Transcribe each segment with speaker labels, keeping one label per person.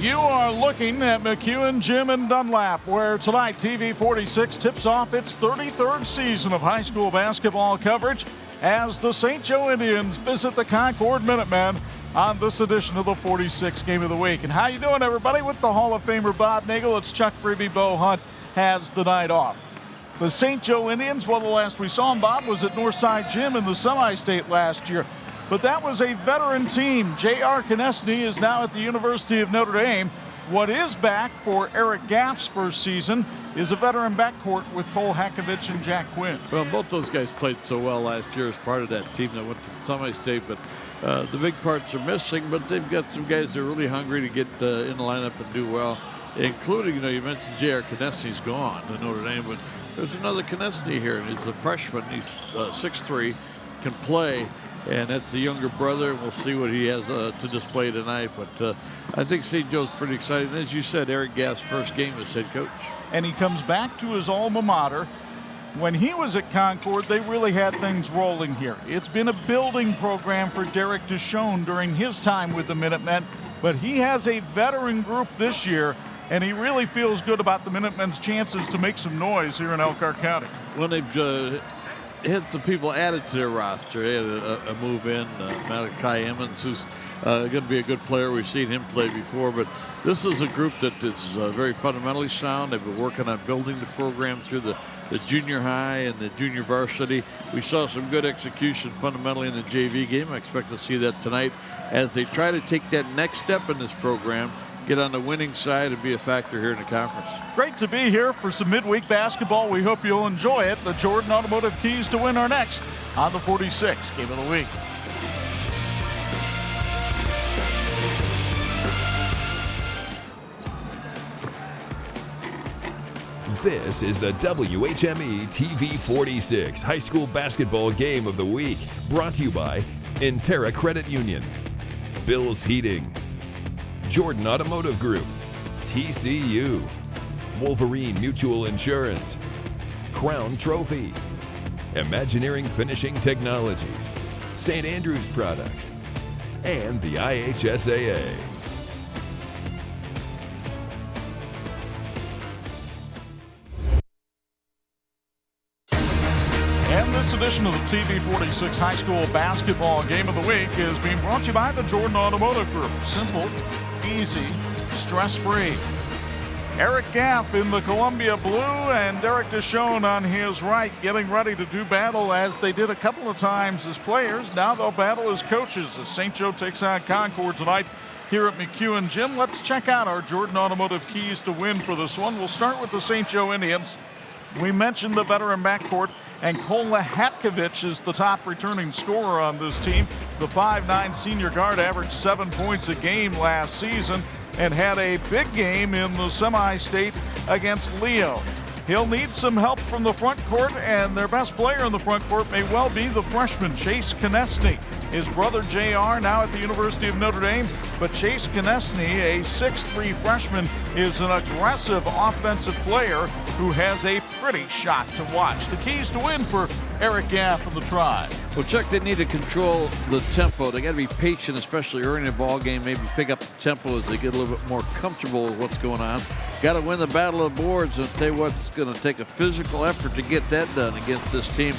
Speaker 1: You are looking at McEwen Gym in Dunlap, where tonight TV 46 tips off its 33rd season of high school basketball coverage as the St. Joe Indians visit the Concord Minutemen on this edition of the 46 Game of the Week. And how you doing, everybody? With the Hall of Famer Bob Nagel, it's Chuck Freeby. Bo Hunt has the night off. The St. Joe Indians, well, the last we saw him, Bob, was at Northside Gym in the semi-state last year. But that was a veteran team. J.R. Konechny is now at the University of Notre Dame. What is back for Eric Gaff's first season is a veteran backcourt with Cole Hakovich and Jack Quinn.
Speaker 2: Well, both those guys played so well last year as part of that team that went to the semi-state, but the big parts are missing, but they've got some guys that are really hungry to get in the lineup and do well, including, you mentioned J.R. Konechny's gone to Notre Dame, but there's another Konechny here, and he's a freshman. He's 6'3", can play. And that's the younger brother. We'll see what he has to display tonight. But I think St. Joe's pretty excited. And as you said, Eric Gaff's first game as head coach.
Speaker 1: And he comes back to his alma mater. When he was at Concord, they really had things rolling here. It's been a building program for Derek Deshawn during his time with the Minutemen. But he has a veteran group this year, and he really feels good about the Minutemen's chances to make some noise here in Elkhart County.
Speaker 2: Well, they've had some people added to their roster. They had a move in, Malachi Emmons, who's going to be a good player. We've seen him play before, but this is a group that is very fundamentally sound. They've been working on building the program through the junior high and the junior varsity. We saw some good execution fundamentally in the JV game. I expect to see that tonight as they try to take that next step in this program, get on the winning side and be a factor here in the conference.
Speaker 1: Great to be here for some midweek basketball. We hope you'll enjoy it. The Jordan Automotive Keys to Win are next on the 46 Game of the Week.
Speaker 3: This is the WHME TV 46 High School Basketball Game of the Week, brought to you by Intera Credit Union, Bill's Heating, Jordan Automotive Group, TCU, Wolverine Mutual Insurance, Crown Trophy, Imagineering Finishing Technologies, St. Andrews Products, and the IHSAA.
Speaker 1: And this edition of the TV 46 High School Basketball Game of the Week is being brought to you by the Jordan Automotive Group. Simple, easy, stress-free. Eric Gaff in the Columbia blue and Derek Deshawn on his right, getting ready to do battle as they did a couple of times as players. Now they'll battle as coaches as St. Joe takes on Concord tonight here at McEwen Gym. Let's check out our Jordan Automotive Keys to Win for this one. We'll start with the St. Joe Indians. We mentioned the veteran backcourt, and Cole Hakovich is the top returning scorer on this team. The 5'9" senior guard averaged 7 points a game last season and had a big game in the semi-state against Leo. He'll need some help from the front court, and their best player in the front court may well be the freshman Chase Konechny. His brother JR now at the University of Notre Dame, but Chase Konechny, a 6'3" freshman, is an aggressive offensive player who has a pretty shot to watch. The keys to win for Eric Gaff and the Tribe.
Speaker 2: Well, Chuck, they need to control the tempo. They got to be patient, especially early in the ball game. Maybe pick up the tempo as they get a little bit more comfortable with what's going on. Got to win the battle of the boards, and I'll tell you what, it's going to take a physical effort to get that done against this team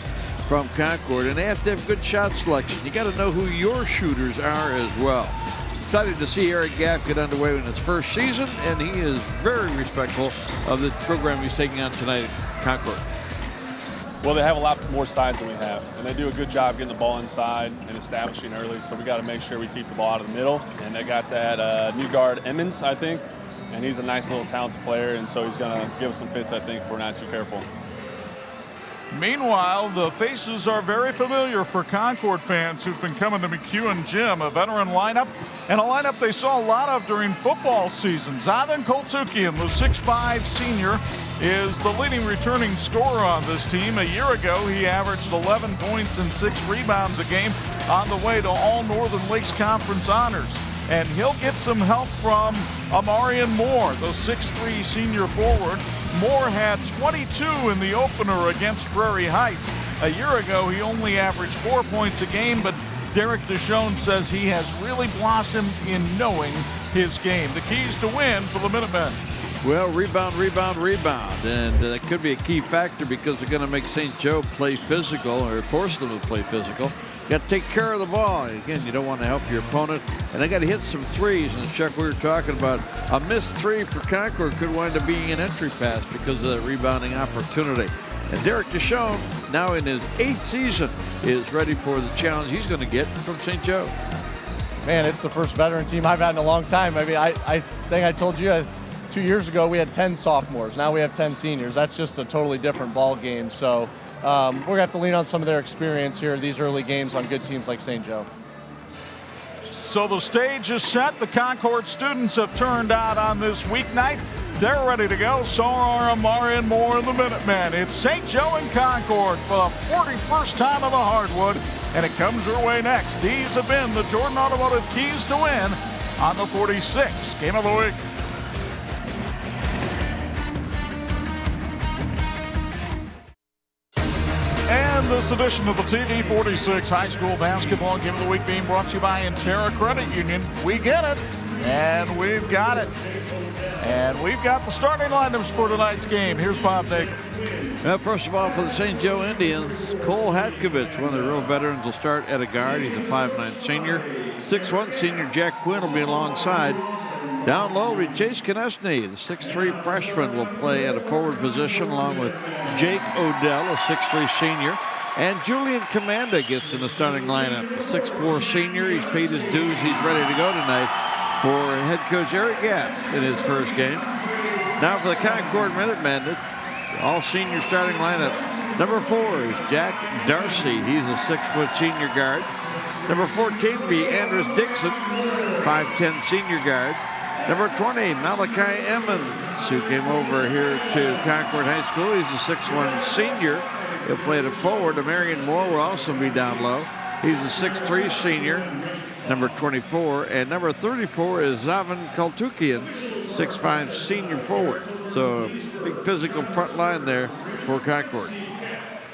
Speaker 2: from Concord. And they have to have good shot selection. You got to know who your shooters are as well. Excited to see Eric Gaff get underway in his first season, and he is very respectful of the program he's taking on tonight at Concord.
Speaker 4: Well, they have a lot more size than we have, and they do a good job getting the ball inside and establishing early, so we got to make sure we keep the ball out of the middle. And they got that new guard, Emmons, I think, and he's a nice little talented player, and so he's going to give us some fits, I think, if we're not too careful.
Speaker 1: Meanwhile, the faces are very familiar for Concord fans who've been coming to McEwen Gym, a veteran lineup, and a lineup they saw a lot of during football season. Zaven Koltukian, the 6'5" senior, is the leading returning scorer on this team. A year ago, he averaged 11 points and 6 rebounds a game on the way to all Northern Lakes Conference honors. And he'll get some help from Amarian Moore, the 6'3" senior forward. Moore had 22 in the opener against Prairie Heights. A year ago, he only averaged 4 points a game, but Derek Deshawn says he has really blossomed in knowing his game. The keys to win for the Minutemen.
Speaker 2: Well, rebound, rebound, rebound. And that could be a key factor because they're going to make St. Joe play physical or force them to play physical. You got to take care of the ball. Again, you don't want to help your opponent. And they got to hit some threes. And Chuck, we were talking about a missed three for Concord could wind up being an entry pass because of that rebounding opportunity. And Derek Deschamps, now in his 8th season, is ready for the challenge he's going to get from St. Joe.
Speaker 5: Man, it's the first veteran team I've had in a long time. I mean, I think I told you 2 years ago we had 10 sophomores. Now we have 10 seniors. That's just a totally different ball game. So we're going to have to lean on some of their experience here, these early games on good teams like St. Joe.
Speaker 1: So the stage is set. The Concord students have turned out on this weeknight. They're ready to go. So are Amari and Moore and the Minutemen. It's St. Joe and Concord for the 41st time on the hardwood, and it comes your way next. These have been the Jordan Automotive Keys to Win on the 46th Game of the Week. And this edition of the TV 46 High School Basketball Game of the Week being brought to you by Intera Credit Union. We get it, and we've got it. And we've got the starting lineups for tonight's game. Here's Bob Nagel.
Speaker 2: First of all, for the St. Joe Indians, Cole Hatkovich, one of the real veterans, will start at a guard. He's a 5'9" senior. 6'1" senior Jack Quinn will be alongside. Down low will be Chase Konechny, the 6'3" freshman, will play at a forward position along with Jake Odell, a 6'3" senior. And Julian Commanda gets in the starting lineup, the 6'4" senior. He's paid his dues. He's ready to go tonight for head coach Eric Gaff in his first game. Now for the Concord Minutemen, all senior starting lineup. Number 4 is Jack Darcy. He's a 6-foot senior guard. Number 14 will be Andres Dixon, 5'10" senior guard. Number 20, Malachi Emmons, who came over here to Concord High School. He's a 6'1" senior. He'll play at a forward. Marion Moore will also be down low. He's a 6'3" senior. Number 24, and number 34 is Zavan Kaltukian, 6'5" senior forward. So big physical front line there for Concord.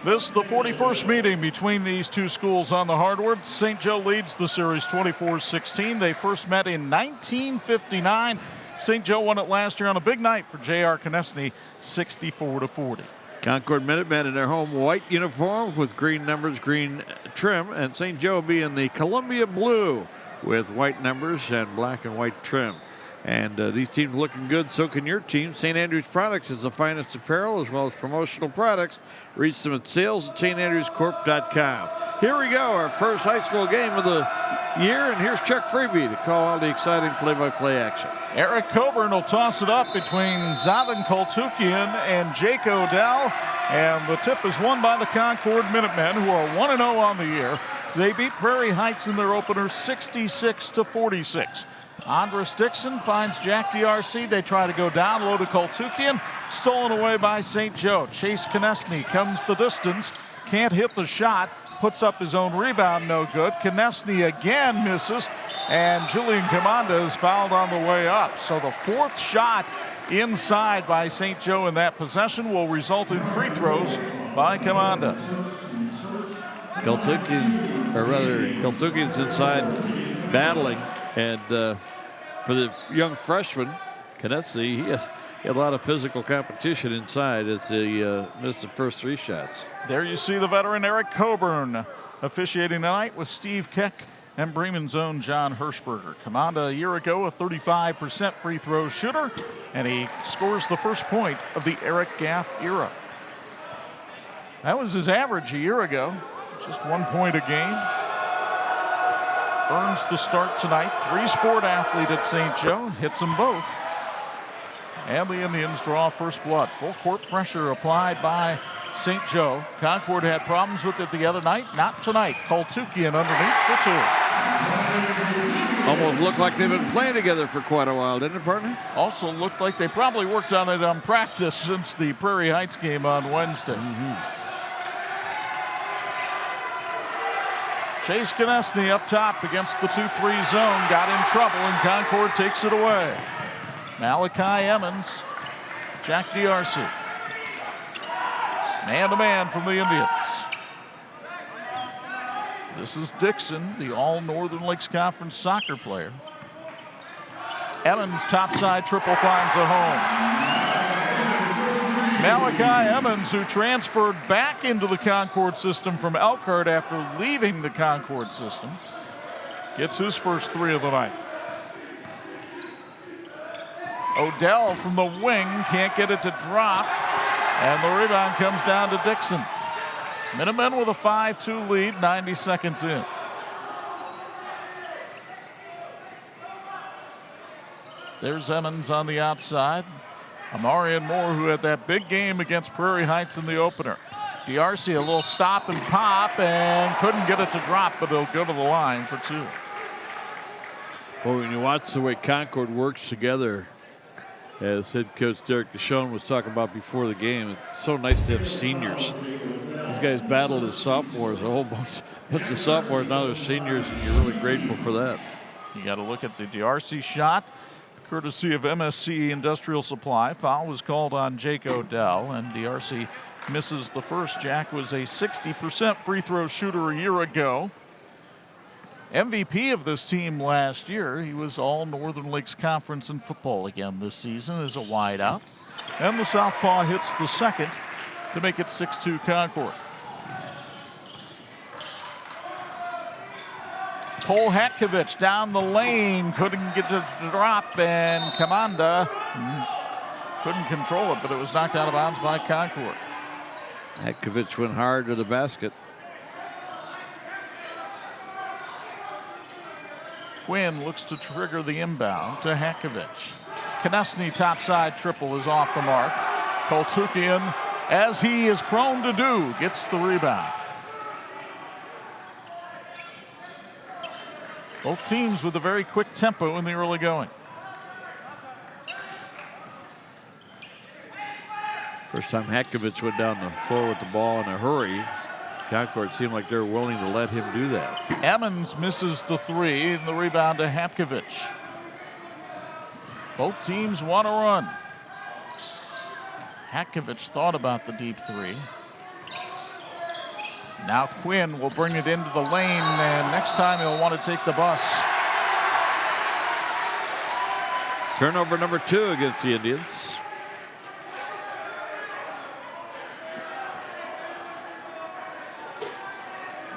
Speaker 1: This is the 41st meeting between these two schools on the hardwood. St. Joe leads the series 24-16. They first met in 1959. St. Joe won it last year on a big night for J.R. Konechny, 64-40.
Speaker 2: Concord Minutemen in their home white uniforms with green numbers, green trim, and St. Joe will be in the Columbia blue with white numbers and black and white trim. And these teams looking good, so can your team. St. Andrews Products is the finest apparel as well as promotional products. Reach them at sales@standrewscorp.com. Here we go, our first high school game of the year, and here's Chuck Freeby to call all the exciting play-by-play action.
Speaker 1: Eric Coburn will toss it up between Zavan Kaltukian and Jake Odell. And the tip is won by the Concord Minutemen, who are 1-0 on the year. They beat Prairie Heights in their opener 66-46. Andres Dixon finds Jack DRC. They try to go down low to Kaltukian. Stolen away by St. Joe. Chase Konechny comes the distance. Can't hit the shot. Puts up his own rebound, no good. Konechny again misses. And Julian Commanda is fouled on the way up. So the 4th shot inside by St. Joe in that possession will result in free throws by Commanda.
Speaker 2: Kaltukian's inside battling. And for the young freshman, Konechny, he had a lot of physical competition inside as he missed the first 3 shots.
Speaker 1: There you see the veteran Eric Coburn officiating tonight with Steve Keck and Bremen's own John Hirschberger. Commanda a year ago, a 35% free throw shooter, and he scores the first point of the Eric Gaff era. That was his average a year ago, just 1 point a game. Earns the start tonight. 3-sport athlete at St. Joe, hits them both. And the Indians draw first blood. Full court pressure applied by St. Joe. Concord had problems with it the other night. Not tonight. Kaltukian underneath for 2.
Speaker 2: Almost looked like they've been playing together for quite a while, didn't it, partner?
Speaker 1: Also looked like they probably worked on it on practice since the Prairie Heights game on Wednesday. Chase Konechny up top against the 2-3 zone. Got in trouble, and Concord takes it away. Malachi Emmons, Jack DRC. Man-to-man from the Indians. This is Dixon, the all-Northern Lakes Conference soccer player. Emmons topside triple finds a home. Malachi Emmons, who transferred back into the Concord system from Elkhart after leaving the Concord system, gets his first 3 of the night. Odell from the wing can't get it to drop, and the rebound comes down to Dixon. Minutemen with a 5-2 lead, 90 seconds in. There's Emmons on the outside. Amarian Moore, who had that big game against Prairie Heights in the opener. D'Arcy a little stop and pop and couldn't get it to drop, but he'll go to the line for 2.
Speaker 2: Well, when you watch the way Concord works together, as head coach Derek DeShone was talking about before the game, it's so nice to have seniors. These guys battled as sophomores, a whole bunch of sophomores, now they're seniors, and you're really grateful for that.
Speaker 1: You got to look at the D'Arcy shot, courtesy of MSC Industrial Supply. Foul was called on Jake Odell, and D'Arcy misses the first. Jack was a 60% free throw shooter a year ago. MVP of this team last year. He was all Northern Lakes Conference in football again this season as a wideout. And the southpaw hits the second to make it 6-2 Concord. Cole Hatkovich down the lane, couldn't get it to drop, and Kamanda couldn't control it, but it was knocked out of bounds by Concord.
Speaker 2: Hatkovich went hard to the basket.
Speaker 1: Quinn looks to trigger the inbound to Hatkovich. Konechny topside triple is off the mark. Koltukian, as he is prone to do, gets the rebound. Both teams with a very quick tempo in the early going.
Speaker 2: First time Hatkovich went down the floor with the ball in a hurry. Concord seemed like they were willing to let him do that.
Speaker 1: Emmons misses the 3 and the rebound to Hatkovich. Both teams want to run. Hatkovich thought about the deep 3. Now Quinn will bring it into the lane, and next time he'll want to take the bus.
Speaker 2: Turnover number 2 against the Indians.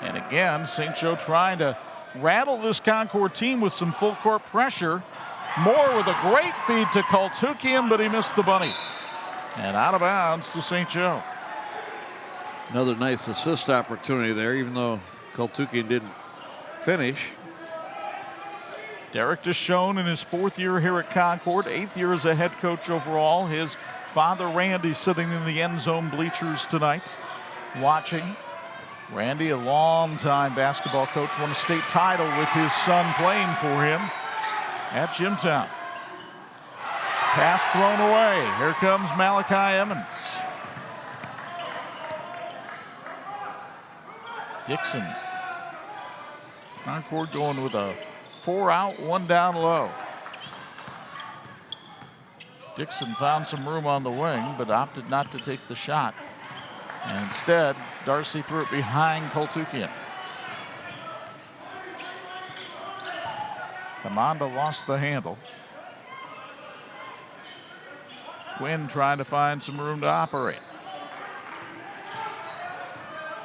Speaker 1: And again, St. Joe trying to rattle this Concord team with some full court pressure. Moore with a great feed to Koltukian, but he missed the bunny. And out of bounds to St. Joe.
Speaker 2: Another nice assist opportunity there, even though Koltukian didn't finish.
Speaker 1: Derek DeShone in his 4th year here at Concord, 8th year as a head coach overall. His father, Randy, sitting in the end zone bleachers tonight, watching. Randy, a long-time basketball coach, won a state title with his son playing for him at Jimtown. Pass thrown away. Here comes Malachi Emmons. Dixon. Concord going with a 4 out, 1 down low. Dixon found some room on the wing, but opted not to take the shot. And instead, D'Arcy threw it behind Koltukian. Kamanda lost the handle. Quinn trying to find some room to operate.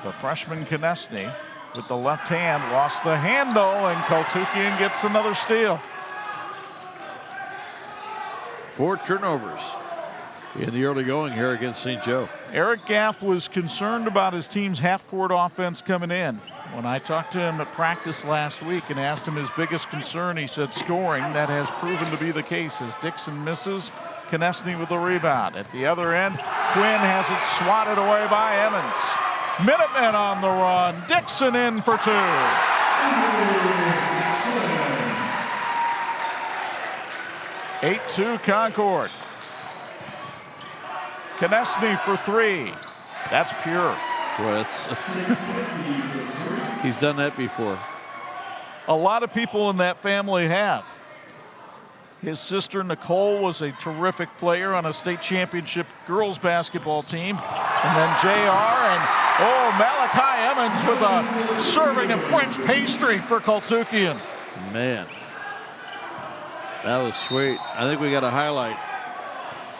Speaker 1: The freshman Konechny with the left hand lost the handle, and Koltukian gets another steal.
Speaker 2: 4 turnovers in the early going here against St. Joe.
Speaker 1: Eric Gaff was concerned about his team's half-court offense coming in. When I talked to him at practice last week and asked him his biggest concern, he said scoring. That has proven to be the case as Dixon misses. Konechny with the rebound. At the other end, Quinn has it swatted away by Emmons. Minutemen on the run. Dixon in for 2. 8-2 Concord. Konechny for 3. That's pure.
Speaker 2: Boy, that's he's done that before.
Speaker 1: A lot of people in that family have. His sister Nicole was a terrific player on a state championship girls basketball team. And then JR and Malachi Emmons with a serving of French pastry for Koltukian.
Speaker 2: Man. That was sweet. I think we got a highlight.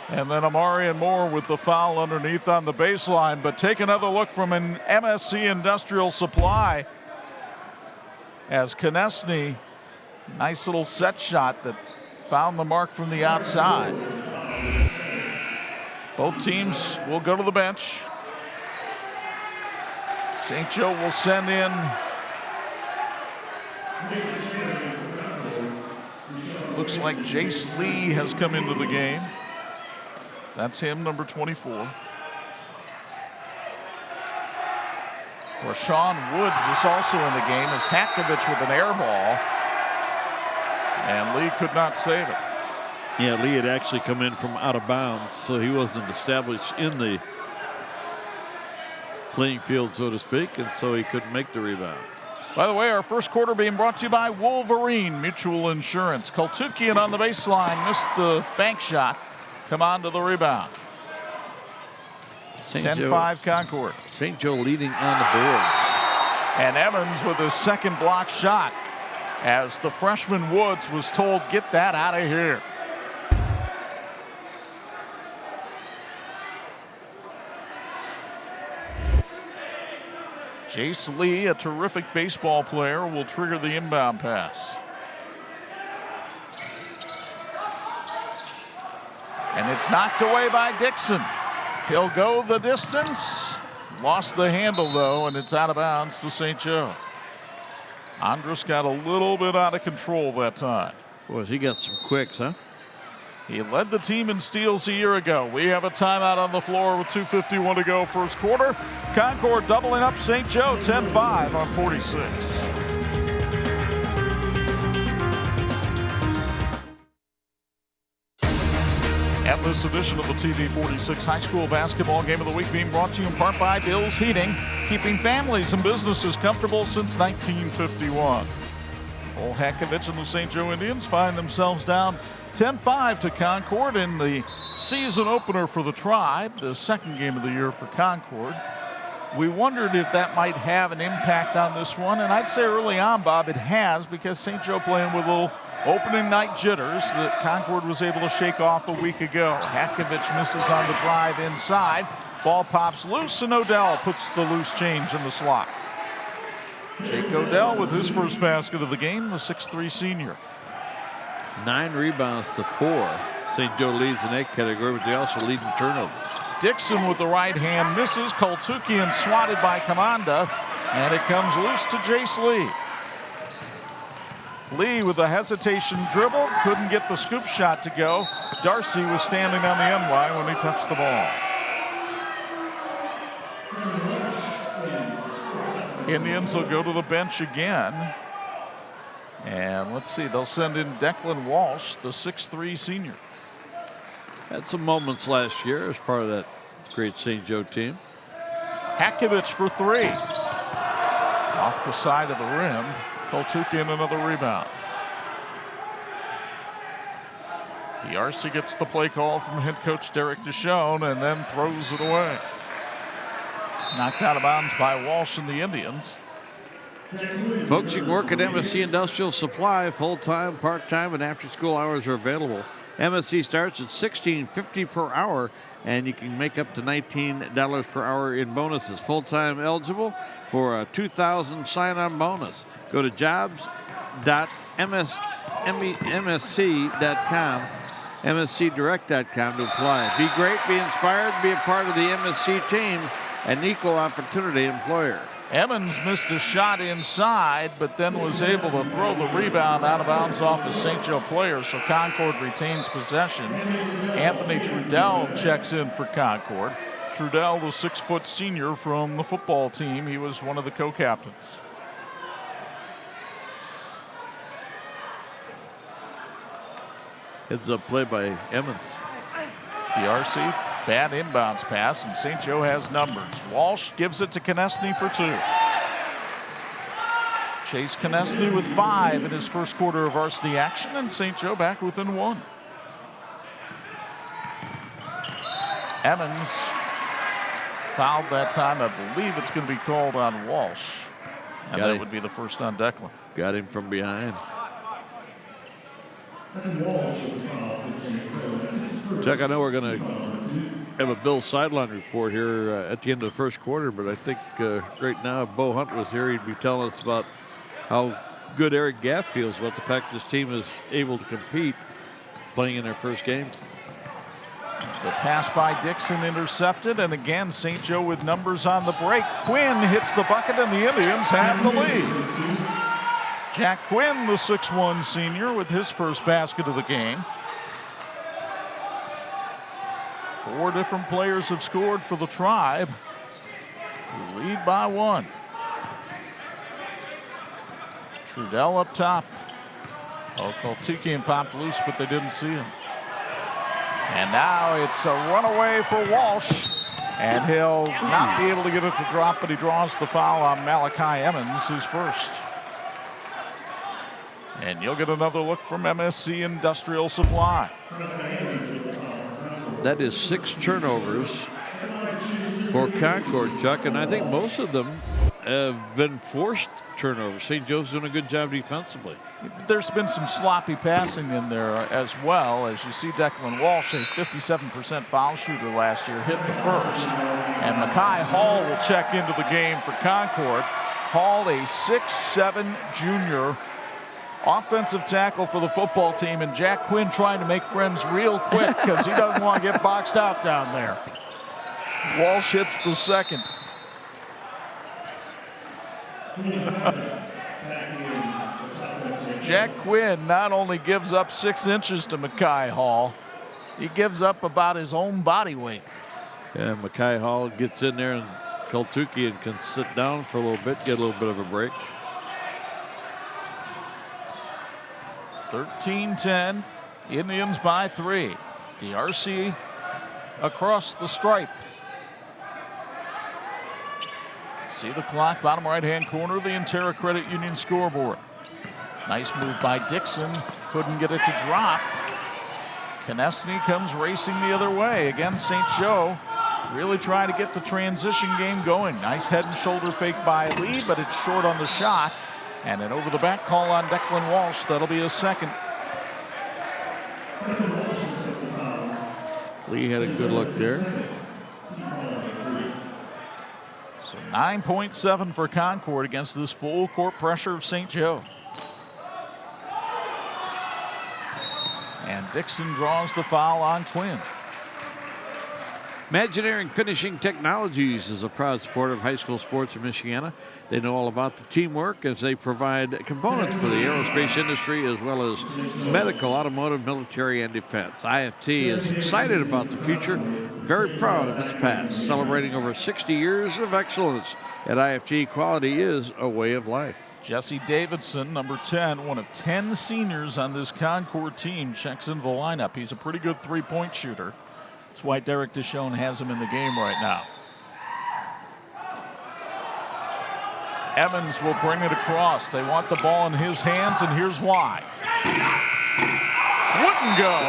Speaker 1: And then Amarian Moore with the foul underneath on the baseline. But take another look from an MSC Industrial Supply as Konechny, nice little set shot that found the mark from the outside. Both teams will go to the bench. St. Joe will send in looks like Jace Lee has come into the game. That's him, number 24. Rashawn Woods is also in the game as Hakovich with an air ball. And Lee could not save it.
Speaker 2: Yeah, Lee had actually come in from out of bounds, so he wasn't established in the playing field, so to speak, and so he couldn't make the rebound.
Speaker 1: By the way, our first quarter being brought to you by Wolverine Mutual Insurance. Koltukian on the baseline, missed the bank shot. Come on to the rebound. 10-5 Concord.
Speaker 2: St. Joe leading on the boards.
Speaker 1: And Evans with his second block shot as the freshman Woods was told, get that out of here. Jace Lee, a terrific baseball player, will trigger the inbound pass. And it's knocked away by Dixon. He'll go the distance. Lost the handle, though, and it's out of bounds to St. Joe. Andrus got a little bit out of control that time.
Speaker 2: Boy, he got some quicks, huh?
Speaker 1: He led the team in steals a year ago. We have a timeout on the floor with 2:51 to go first quarter. Concord doubling up St. Joe, 10-5 on 46. And this edition of the TV 46 High School Basketball Game of the Week being brought to you in part by Bill's Heating, keeping families and businesses comfortable since 1951. Old Hakovich and the St. Joe Indians find themselves down 10-5 to Concord in the season opener for the Tribe, the second game of the year for Concord. We wondered if that might have an impact on this one, and I'd say early on, Bob, it has, because St. Joe playing with a little opening night jitters that Concord was able to shake off a week ago. Hakovich misses on the drive inside. Ball pops loose, and Odell puts the loose change in the slot. Jake Odell with his first basket of the game, the 6'3" senior.
Speaker 2: 9 rebounds to 4. St. Joe leads in that category, but they also lead in turnovers.
Speaker 1: Dixon with the right hand misses. Koltukian swatted by Kamanda, and it comes loose to Jace Lee. Lee with a hesitation dribble, couldn't get the scoop shot to go. Darcy was standing on the end line when he touched the ball. Indians will go to the bench again. And let's see, they'll send in Declan Walsh, the 6'3" senior.
Speaker 2: Had some moments last year as part of that great St. Joe team.
Speaker 1: Hakovich for 3. Off the side of the rim. Koltukian another rebound. Darcy gets the play call from head coach Derek Deshone and then throws it away. Knocked out of bounds by Walsh and the Indians.
Speaker 2: Folks, you can work at MSC Industrial Supply. Full-time, part-time, and after-school hours are available. MSC starts at $16.50 per hour, and you can make up to $19 per hour in bonuses. Full-time eligible for a $2,000 sign-on bonus. Go to jobs.msc.com, mscdirect.com to apply. Be great, be inspired, be a part of the MSC team, an equal opportunity employer.
Speaker 1: Evans missed a shot inside, but then was able to throw the rebound out of bounds off the St. Joe player, so Concord retains possession. Anthony Trudell checks in for Concord. Trudell, the 6' senior from the football team. He was one of the co-captains.
Speaker 2: Heads up play by Evans.
Speaker 1: Darcy, bad inbounds pass, and St. Joe has numbers. Walsh gives it to Konechny for 2. Chase Konechny with 5 in his first quarter of varsity action, and St. Joe back within 1. Evans fouled that time. I believe it's going to be called on Walsh, and that would be the first on Declan.
Speaker 2: Got him from behind. Chuck, I know we're going to have a Bill sideline report here at the end of the first quarter, but I think right now if Bo Hunt was here, he'd be telling us about how good Eric Gaff feels about the fact this team is able to compete playing in their first game.
Speaker 1: The pass by Dixon intercepted, and again, St. Joe with numbers on the break. Quinn hits the bucket, and the Indians have the lead. Jack Quinn, the 6'1" senior, with his first basket of the game. 4 different players have scored for the Tribe. Lead by 1. Trudell up top. Okoltikian popped loose, but they didn't see him. And now it's a runaway for Walsh. And he'll not be able to get it to drop, but he draws the foul on Malachi Emmons, who's first. And you'll get another look from MSC Industrial Supply.
Speaker 2: That is 6 turnovers for Concord, Chuck, and I think most of them have been forced turnovers. St. Joe's doing a good job defensively.
Speaker 1: There's been some sloppy passing in there as well. As you see, Declan Walsh, a 57% foul shooter last year, hit the first. And Mekhi Hall will check into the game for Concord. Hall, a 6'7" junior, offensive tackle for the football team, and Jack Quinn trying to make friends real quick because he doesn't want to get boxed out down there. Walsh hits the second. Jack Quinn not only gives up 6 inches to Mekhi Hall, he gives up about his own body weight.
Speaker 2: Yeah, Mekhi Hall gets in there, and Koltukian can sit down for a little bit, get a little bit of a break.
Speaker 1: 13-10, Indians by 3. DRC across the stripe. See the clock, bottom right-hand corner of the Intera Credit Union scoreboard. Nice move by Dixon, couldn't get it to drop. Konechny comes racing the other way. Again, St. Joe really trying to get the transition game going. Nice head and shoulder fake by Lee, but it's short on the shot. And an over the back call on Declan Walsh. That'll be his second.
Speaker 2: Lee had a good look there.
Speaker 1: So 9.7 for Concord against this full court pressure of St. Joe. And Dixon draws the foul on Quinn.
Speaker 2: Imagineering Finishing Technologies is a proud supporter of high school sports in Michiana. They know all about the teamwork as they provide components for the aerospace industry as well as medical, automotive, military, and defense. IFT is excited about the future, very proud of its past, celebrating over 60 years of excellence. At IFT, quality is a way of life.
Speaker 1: Jesse Davidson, number 10, one of 10 seniors on this Concord team, checks into the lineup. He's a pretty good three-point shooter. That's why Derek Deschone has him in the game right now. Emmons will bring it across. They want the ball in his hands, and here's why. Wouldn't go,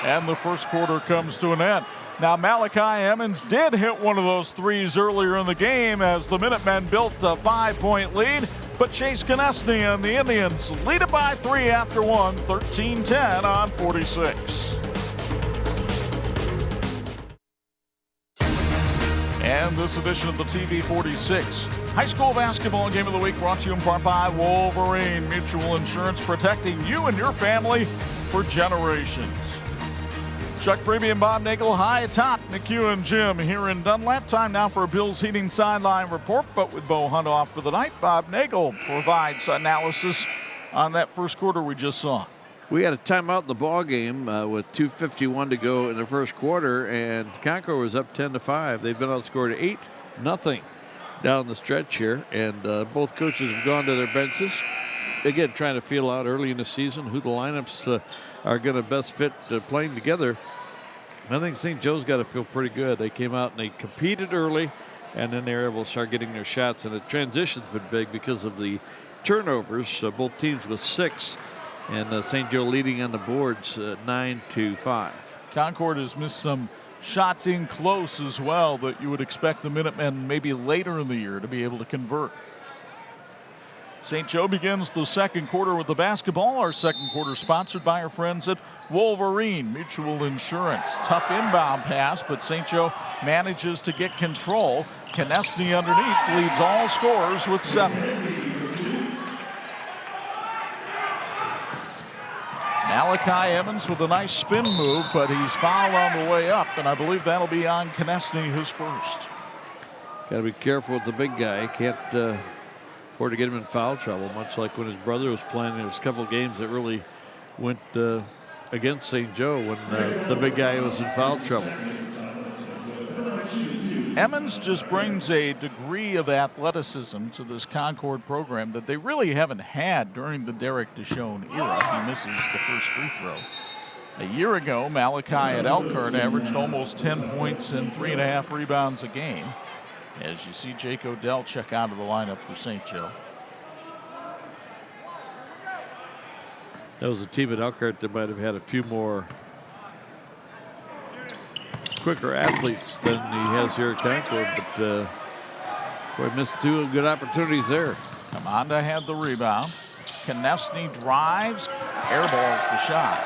Speaker 1: and the first quarter comes to an end. Now, Malachi Emmons did hit one of those threes earlier in the game as the Minutemen built a 5-point lead, but Chase Konechny and the Indians lead it by 3 after one, 13-10 on 46. And this edition of the TV 46 High School Basketball Game of the Week brought to you in part by Wolverine Mutual Insurance, protecting you and your family for generations. Chuck Freeby and Bob Nagel high atop McHugh Gym here in Dunlap. Time now for a Bills Heating Sideline Report, but with Bo Hunt off for the night, Bob Nagel provides analysis on that first quarter we just saw.
Speaker 2: We had a timeout in the ball game with 2:51 to go in the first quarter, and Concord was up 10-5. They've been outscored 8-0 down the stretch here, and both coaches have gone to their benches. Again, trying to feel out early in the season who the lineups are going to best fit playing together. I think St. Joe's got to feel pretty good. They came out and they competed early, and then they were able to start getting their shots, and the transition's been big because of the turnovers. Both teams with 6. And St. Joe leading on the boards 9-5.
Speaker 1: Concord has missed some shots in close as well that you would expect the Minutemen maybe later in the year to be able to convert. St. Joe begins the second quarter with the basketball. Our second quarter sponsored by our friends at Wolverine Mutual Insurance. Tough inbound pass, but St. Joe manages to get control. Konechny underneath leads all scorers with 7. Malachi Evans with a nice spin move, but he's fouled on the way up, and I believe that'll be on Konechny, his first.
Speaker 2: Got to be careful with the big guy. Can't afford to get him in foul trouble, much like when his brother was playing. There was a couple games that really went against St. Joe when the big guy was in foul trouble.
Speaker 1: Emmons just brings a degree of athleticism to this Concord program that they really haven't had during the Derek DeShone era. He misses the first free throw. A year ago, Malachi at Elkhart averaged almost 10 points and 3.5 rebounds a game. As you see Jake Odell check out of the lineup for St. Joe.
Speaker 2: That was a team at Elkhart that might have had a few more quicker athletes than he has here at Concord, but boy, missed 2 good opportunities there.
Speaker 1: Amanda had the rebound. Konechny drives, airballs the shot.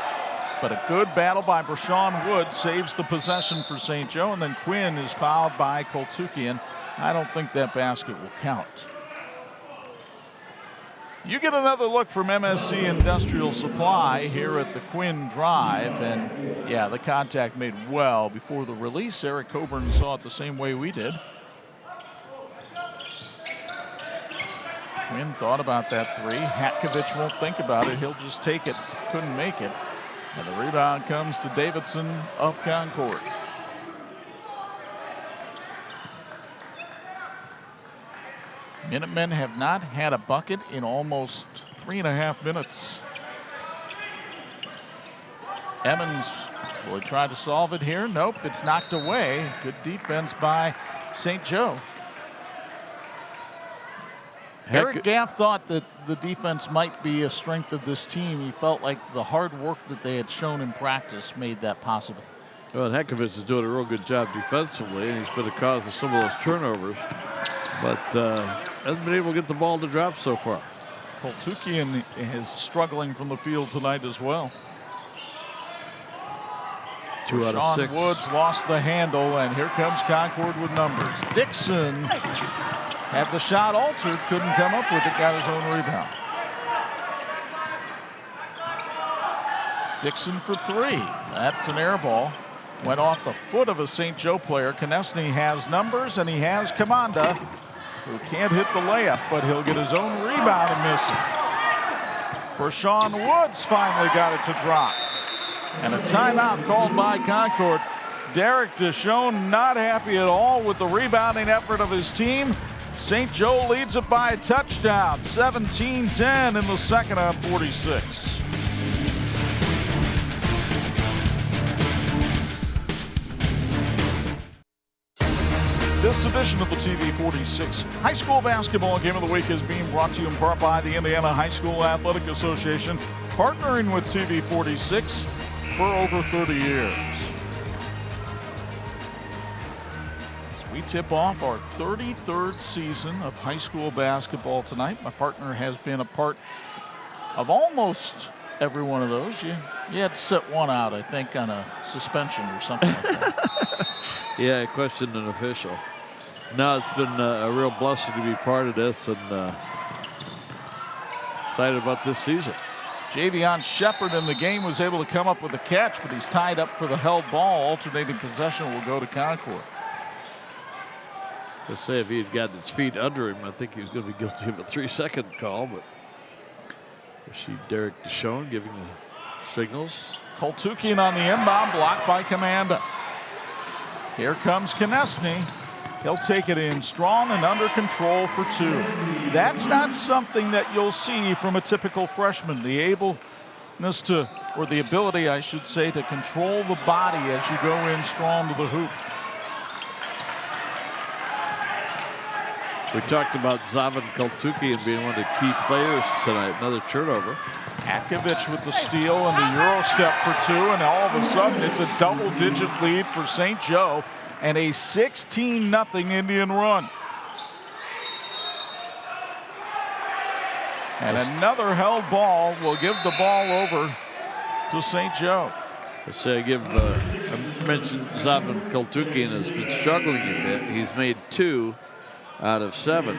Speaker 1: But a good battle by Brashawn Wood saves the possession for St. Joe, and then Quinn is fouled by Koltukian. I don't think that basket will count. You get another look from MSC Industrial Supply here at the Quinn Drive, and yeah, the contact made well before the release. Eric Coburn saw it the same way we did. Quinn thought about that 3. Hatkovich won't think about it. He'll just take it. Couldn't make it. And the rebound comes to Davidson of Concord. Minutemen have not had a bucket in almost 3.5 minutes. Emmons, will he try to solve it here? Nope, it's knocked away. Good defense by St. Joe. Eric Gaff thought that the defense might be a strength of this team. He felt like the hard work that they had shown in practice made that possible.
Speaker 2: Well, Hatkovich is doing a real good job defensively, and he's been the cause of some of those turnovers, but hasn't been able to get the ball to drop so far.
Speaker 1: Koltukian is struggling from the field tonight as well.
Speaker 2: 2 out of 6.
Speaker 1: Woods lost the handle, and here comes Concord with numbers. Dixon had the shot altered, couldn't come up with it, got his own rebound. Dixon for 3. That's an air ball. Went off the foot of a St. Joe player. Konechny has numbers, and he has Kamanda, who can't hit the layup, but he'll get his own rebound and miss it. Brashawn Woods finally got it to drop. And a timeout called by Concord. Derek DeShone not happy at all with the rebounding effort of his team. St. Joe leads it by a touchdown, 17-10 in the second on 46. This edition of the TV 46 High School Basketball Game of the Week is being brought to you in part by the Indiana High School Athletic Association, partnering with TV 46 for over 30 years. As we tip off our 33rd season of high school basketball tonight, my partner has been a part of almost every one of those. You had to sit one out, I think, on a suspension or something like that.
Speaker 2: Yeah, I questioned an official. No, it's been a real blessing to be part of this, and excited about this season.
Speaker 1: Javion Shepard in the game was able to come up with a catch, but he's tied up for the held ball. Alternating possession will go to Concord.
Speaker 2: Let's say if he had gotten his feet under him, I think he was going to be guilty of a 3-second call, but you see Derek DeShone giving the signals.
Speaker 1: Koltukian on the inbound, blocked by Kamanda. Here comes Konechny. He'll take it in strong and under control for 2. That's not something that you'll see from a typical freshman. The ableness to, or the ability, I should say, to control the body as you go in strong to the hoop.
Speaker 2: We talked about Zavan Koltukian being one of the key players tonight. Another turnover.
Speaker 1: Hatkovich with the steal and the Euro step for 2, and all of a sudden it's a double-digit lead for St. Joe and a 16-0 Indian run. And another held ball will give the ball over to St. Joe.
Speaker 2: I mentioned Zavan Koltukian has been struggling a bit. He's made 2 out of 7.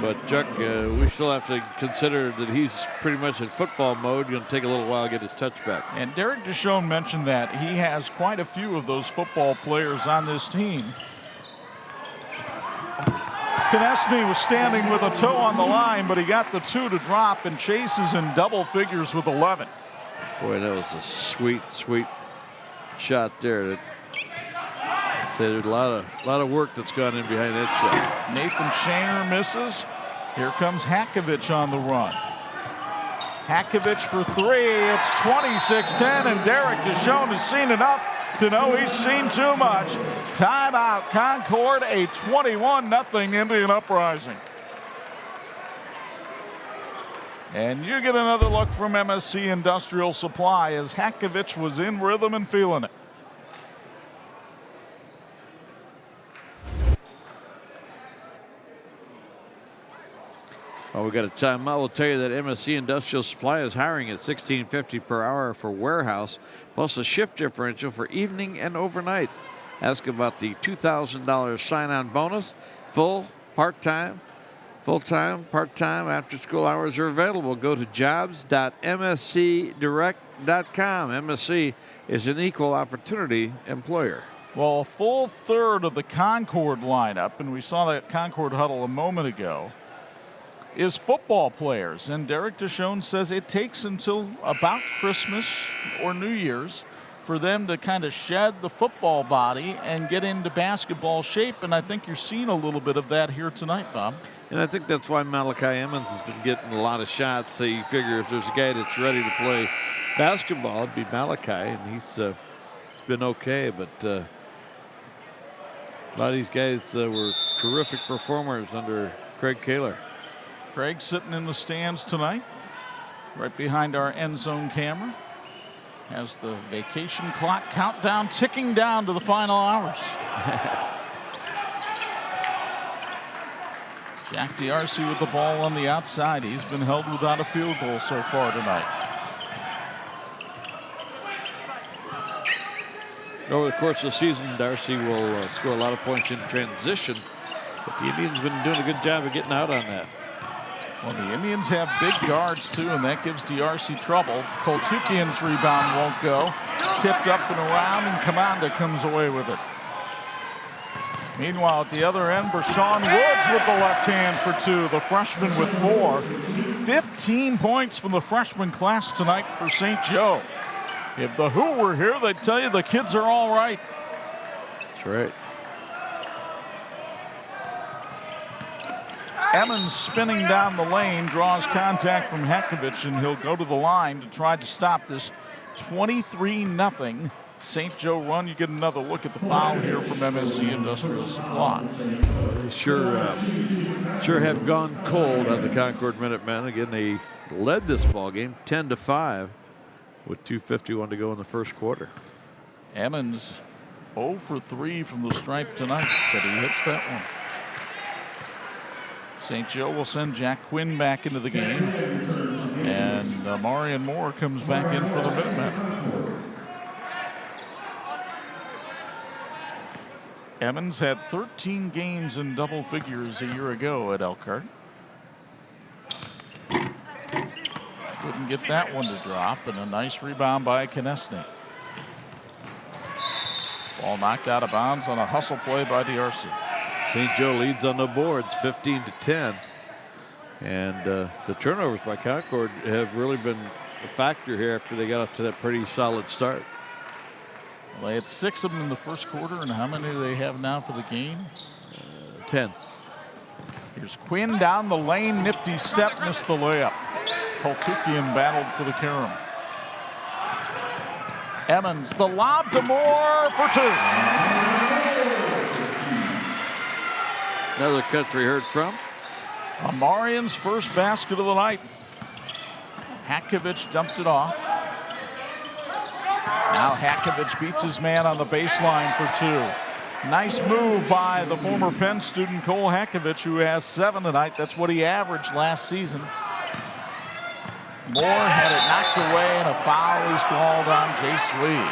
Speaker 2: But Chuck, we still have to consider that he's pretty much in football mode. Going to take a little while to get his touchback.
Speaker 1: And Derek Deshawn mentioned that he has quite a few of those football players on this team. Konechny was standing with a toe on the line, but he got the 2 to drop, and Chase is in double figures with 11.
Speaker 2: Boy, that was a sweet, sweet shot there. There's a lot of work that's gone in behind that shot.
Speaker 1: Nathan Shaner misses. Here comes Hakovich on the run. Hakovich for 3. It's 26-10, and Derek Deshawn has seen enough to know he's seen too much. Timeout, Concord, a 21-0 Indian uprising. And you get another look from MSC Industrial Supply as Hakovich was in rhythm and feeling it.
Speaker 2: Well, we got a timeout. We'll tell you that MSC Industrial Supply is hiring at $16.50 per hour for warehouse, plus a shift differential for evening and overnight. Ask about the $2,000 sign-on bonus. Full, part-time, full-time, part-time, after-school hours are available. Go to jobs.mscdirect.com. MSC is an equal opportunity employer.
Speaker 1: Well, a full third of the Concord lineup, and we saw that Concord huddle a moment ago, is football players. And Derek Deshawn says it takes until about Christmas or New Year's for them to kind of shed the football body and get into basketball shape. And I think you're seeing a little bit of that here tonight, Bob.
Speaker 2: And I think that's why Malachi Emmons has been getting a lot of shots. So you figure if there's a guy that's ready to play basketball, it'd be Malachi, and he's been okay. But a lot of these guys were terrific performers under Craig Kaler.
Speaker 1: Craig sitting in the stands tonight, right behind our end zone camera, has the vacation clock countdown ticking down to the final hours. Jack D'Arcy with the ball on the outside. He's been held without a field goal so far tonight.
Speaker 2: Over the course of the season, D'Arcy will score a lot of points in transition, but the Indians have been doing a good job of getting out on that.
Speaker 1: Well, the Indians have big guards, too, and that gives D'Arcy trouble. Koltukian's rebound won't go. Tipped up and around, and Kamanda comes away with it. Meanwhile, at the other end, Bershawn Woods with the left hand for 2. The freshman with 4. 15 points from the freshman class tonight for St. Joe. If the Who were here, they'd tell you the kids are all right.
Speaker 2: That's right.
Speaker 1: Emmons spinning down the lane, draws contact from Hakovich, and he'll go to the line to try to stop this 23-0 St. Joe run. You get another look at the foul here from MSC Industrial Supply.
Speaker 2: They sure have gone cold on the Concord Minutemen. Again, they led this ball game 10-5 with 2:51 to go in the first quarter.
Speaker 1: Emmons 0 for 3 from the stripe tonight, but he hits that one. St. Joe will send Jack Quinn back into the game, and Marion Moore comes back in for the Minutemen. Emmons had 13 games in double figures a year ago at Elkhart. Couldn't get that one to drop, and a nice rebound by Konechny. Ball knocked out of bounds on a hustle play by D'Arcy.
Speaker 2: St. Joe leads on the boards 15-10. And the turnovers by Concord have really been a factor here after they got up to that pretty solid start.
Speaker 1: Well, they had 6 of them in the first quarter, and how many do they have now for the game?
Speaker 2: 10.
Speaker 1: Here's Quinn down the lane, nifty step, missed the layup. Koltukian battled for the carom. Emmons, the lob to Moore for 2.
Speaker 2: Another catch we heard from.
Speaker 1: Marion's first basket of the night. Hakovich dumped it off. Now Hakovich beats his man on the baseline for 2. Nice move by the former Penn student Cole Hakovich, who has 7 tonight. That's what he averaged last season. Moore had it knocked away, and a foul is called on Jace Lee.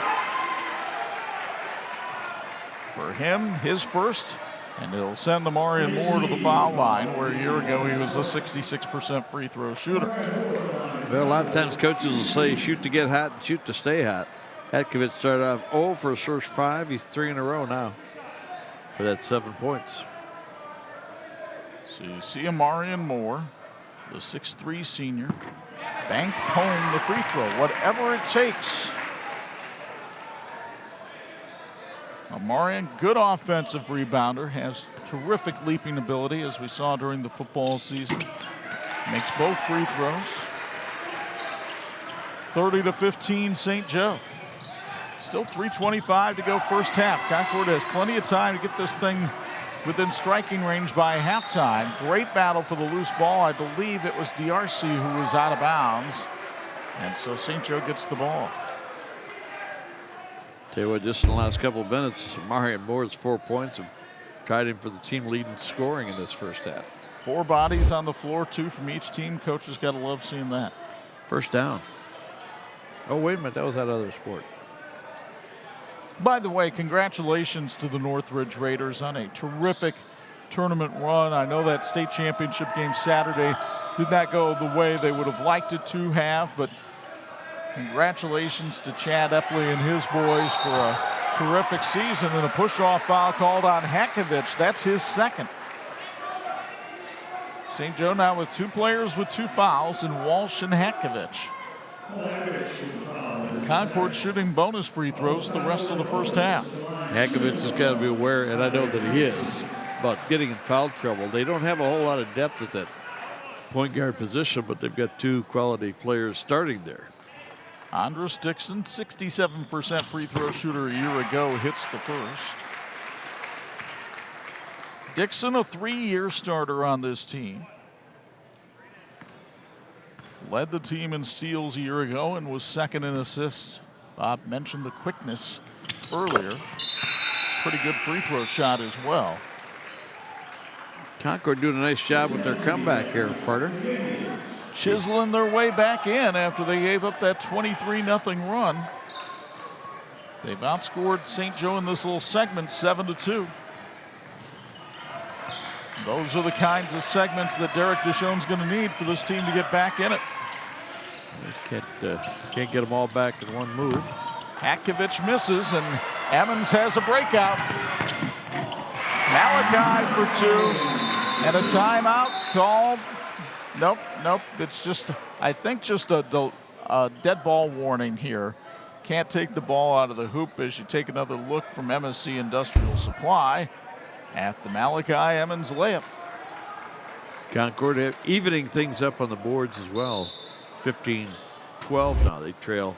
Speaker 1: For him, his first, and it'll send Amarian Moore to the foul line, where a year ago he was a 66% free throw shooter.
Speaker 2: Well, a lot of times coaches will say shoot to get hot and shoot to stay hot. Hatkovich started off 0 for his first 5. He's 3 in a row now for that 7 points.
Speaker 1: So you see Amarian Moore, the 6'3" senior, bank home the free throw, whatever it takes. Amarian, good offensive rebounder, has terrific leaping ability, as we saw during the football season. Makes both free throws. 30-15 St. Joe. Still 3:25 to go first half. Concord has plenty of time to get this thing within striking range by halftime. Great battle for the loose ball. I believe it was DRC who was out of bounds. And so St. Joe gets the ball.
Speaker 2: Tell you what, just in the last couple of minutes, Amarian Moore's 4 points have tied him for the team lead in scoring in this first half.
Speaker 1: 4 bodies on the floor, 2 from each team. Coaches got to love seeing that.
Speaker 2: First down. Oh, wait a minute, that was that other sport.
Speaker 1: By the way, congratulations to the Northridge Raiders on a terrific tournament run. I know that state championship game Saturday did not go the way they would have liked it to have, but congratulations to Chad Epley and his boys for a terrific season, and a push-off foul called on Hatkovich. That's his second. St. Joe now with 2 players with 2 fouls in Walsh and Hatkovich. Concord shooting bonus free throws the rest of the first half.
Speaker 2: Hatkovich has got to be aware, and I know that he is, about getting in foul trouble. They don't have a whole lot of depth at that point guard position, but they've got 2 quality players starting there.
Speaker 1: Andres Dixon, 67% free throw shooter a year ago, hits the first. Dixon, a 3-year starter on this team. Led the team in steals a year ago and was second in assists. Bob mentioned the quickness earlier. Pretty good free throw shot as well.
Speaker 2: Concord doing a nice job with their comeback here, Carter.
Speaker 1: Chiseling their way back in after they gave up that 23-0 run. They've outscored St. Joe in this little segment 7-2. Those are the kinds of segments that Derek Deshawn's going to need for this team to get back in it.
Speaker 2: Can't get them all back in one move.
Speaker 1: Hatkovich misses, and Emmons has a breakout. Malachi for 2, and a timeout called. Nope. It's just, I think, just a dead ball warning here. Can't take the ball out of the hoop as you take another look from MSC Industrial Supply at the Malachi Emmons layup.
Speaker 2: Concord evening things up on the boards as well. 15-12 now. They trail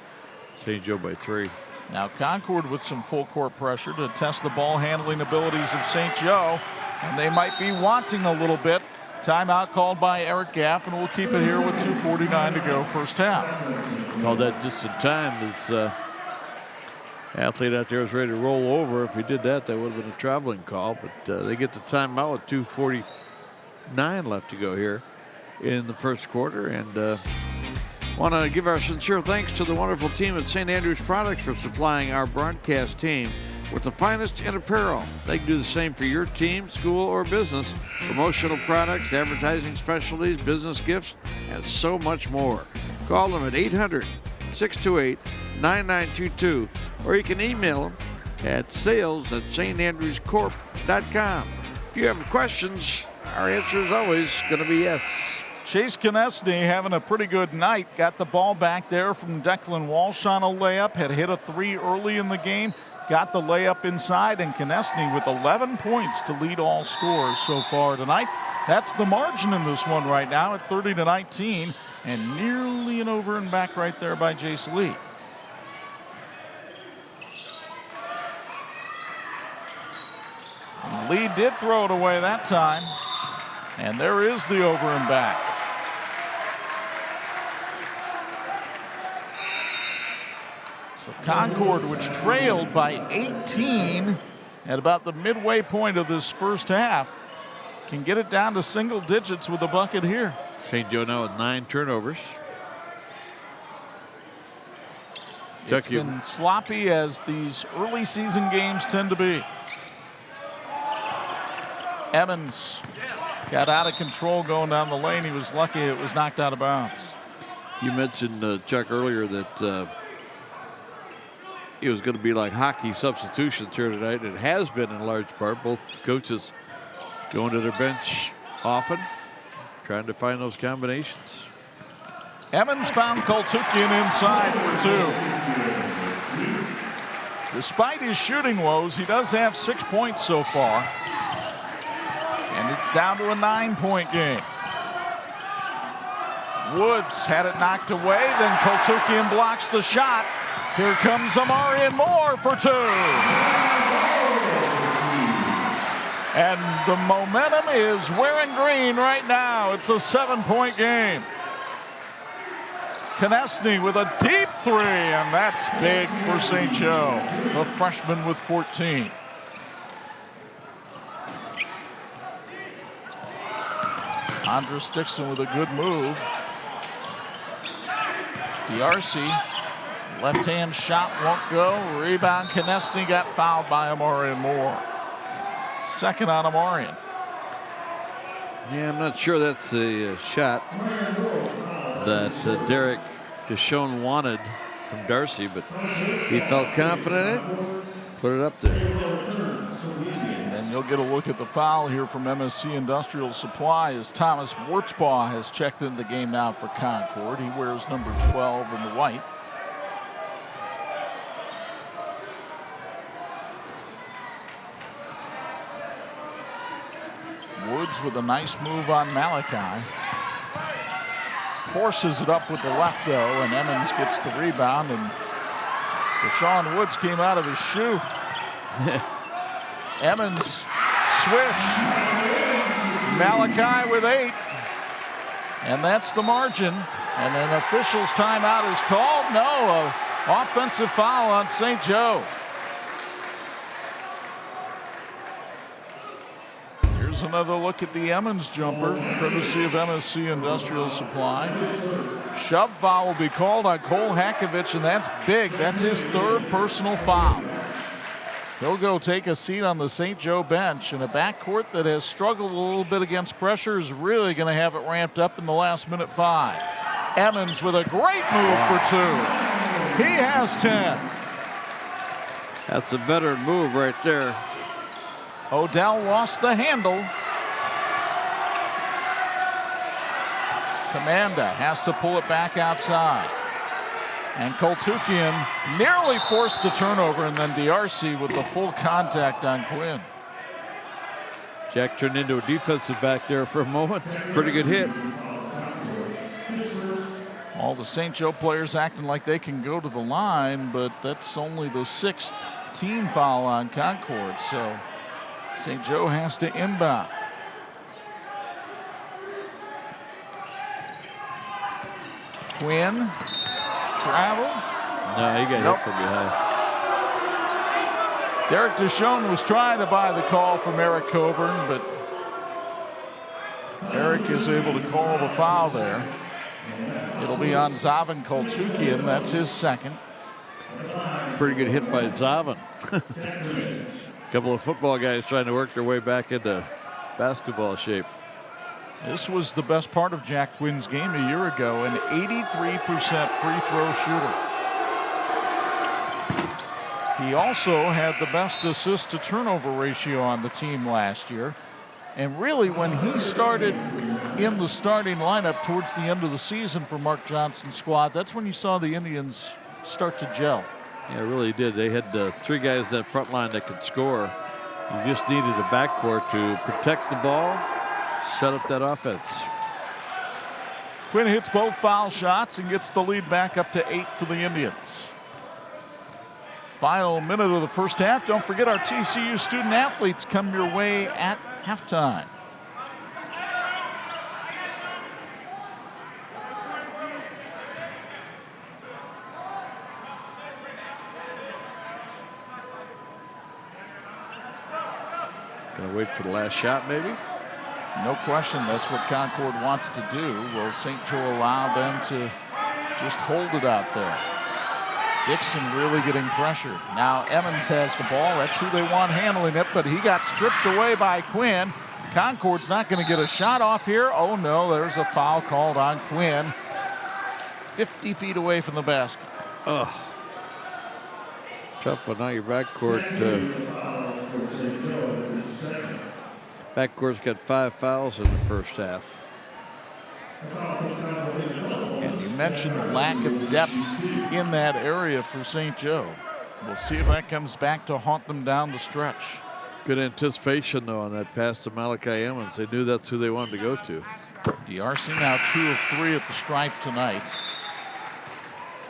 Speaker 2: St. Joe by 3.
Speaker 1: Now Concord with some full court pressure to test the ball handling abilities of St. Joe, and they might be wanting a little bit. Timeout called by Eric Gaff, and we'll keep it here with 2:49 to go first half.
Speaker 2: Called that just in time. This athlete out there was ready to roll over. If he did that, that would have been a traveling call. But they get the timeout with 2:49 left to go here in the first quarter. And want to give our sincere thanks to the wonderful team at St. Andrews Products for supplying our broadcast team with the finest in apparel. They can do the same for your team, school, or business. Promotional products, advertising specialties, business gifts, and so much more. Call them at 800-628-9922, or you can email them at sales@standrewscorp.com. If you have questions, our answer is always going to be yes.
Speaker 1: Chase Konechny having a pretty good night. Got the ball back there from Declan Walsh on a layup. Had hit a 3 early in the game. Got the layup inside, and Konechny with 11 points to lead all scorers so far tonight. That's the margin in this one right now at 30-19, and nearly an over and back right there by Jace Lee. And Lee did throw it away that time, and there is the over and back. So Concord, which trailed by 18 at about the midway point of this first half, can get it down to single digits with a bucket here.
Speaker 2: St. Joe now with 9 turnovers.
Speaker 1: It's been sloppy, as these early season games tend to be. Emmons got out of control going down the lane. He was lucky it was knocked out of bounds.
Speaker 2: You mentioned, Chuck, earlier that it was going to be like hockey substitutions here tonight. It has been in large part. Both coaches going to their bench often, trying to find those combinations.
Speaker 1: Emmons found Koltukian inside for 2. Despite his shooting woes, he does have 6 points so far. And it's down to a 9-point game. Woods had it knocked away, then Koltukian blocks the shot. Here comes Amarian Moore for 2. And the momentum is wearing green right now. It's a 7-point game. Konechny with a deep 3, and that's big for St. Joe. The freshman with 14. Andres Dixon with a good move. DRC, left-hand shot won't go. Rebound, Konechny got fouled by Amarian Moore. Second on Amarian.
Speaker 2: Yeah, I'm not sure that's a shot that Derek Deshone wanted from Darcy, but he felt confident in it. Put it up there.
Speaker 1: And you'll get a look at the foul here from MSC Industrial Supply, as Thomas Wurtzbaugh has checked into the game now for Concord. He wears number 12 in the white. Woods with a nice move on Malachi. Forces it up with the left, though, and Emmons gets the rebound, and Deshaun Woods came out of his shoe. Emmons, swish. Malachi with 8. And that's the margin. And an official's timeout is called. No, an offensive foul on St. Joe. Here's another look at the Emmons jumper, courtesy of MSC Industrial Supply. Shove foul will be called on Cole Hakovich, and that's big. That's his 3rd personal foul. He'll go take a seat on the St. Joe bench, and a backcourt that has struggled a little bit against pressure is really going to have it ramped up in the last minute 5. Emmons with a great move for 2. He has 10.
Speaker 2: That's a better move right there.
Speaker 1: Odell lost the handle. Commanda has to pull it back outside. And Koltukian nearly forced the turnover, and then DRC with the full contact on Quinn.
Speaker 2: Jack turned into a defensive back there for a moment. Pretty good hit.
Speaker 1: All the St. Joe players acting like they can go to the line, but that's only the 6th team foul on Concord, so St. Joe has to inbound. Quinn, travel.
Speaker 2: No, he got hit from behind.
Speaker 1: Derek Deshone was trying to buy the call from Eric Coburn, but Eric is able to call the foul there. It'll be on Zavan Koltukian. That's his 2nd.
Speaker 2: Pretty good hit by Zavan. Couple of football guys trying to work their way back into basketball shape.
Speaker 1: This was the best part of Jack Quinn's game a year ago, an 83% free throw shooter. He also had the best assist to turnover ratio on the team last year. And really, when he started in the starting lineup towards the end of the season for Mark Johnson's squad, that's when you saw the Indians start to gel.
Speaker 2: Yeah, it really did. They had 3 guys in that front line that could score. You just needed a backcourt to protect the ball, set up that offense.
Speaker 1: Quinn hits both foul shots and gets the lead back up to 8 for the Indians. Final minute of the first half. Don't forget, our TCU student athletes come your way at halftime.
Speaker 2: Gonna wait for the last shot, maybe?
Speaker 1: No question, that's what Concord wants to do. Will St. Joe allow them to just hold it out there? Dixon really getting pressured. Now Emmons has the ball. That's who they want handling it, but he got stripped away by Quinn. Concord's not going to get a shot off here. Oh no, there's a foul called on Quinn. 50 feet away from the basket.
Speaker 2: Ugh. Tough one. Now your backcourt. Backcourt's got 5 fouls in the first half.
Speaker 1: And you mentioned the lack of depth in that area for St. Joe. We'll see if that comes back to haunt them down the stretch.
Speaker 2: Good anticipation, though, on that pass to Malachi Emmons. They knew that's who they wanted to go to.
Speaker 1: DRC now 2 of 3 at the stripe tonight.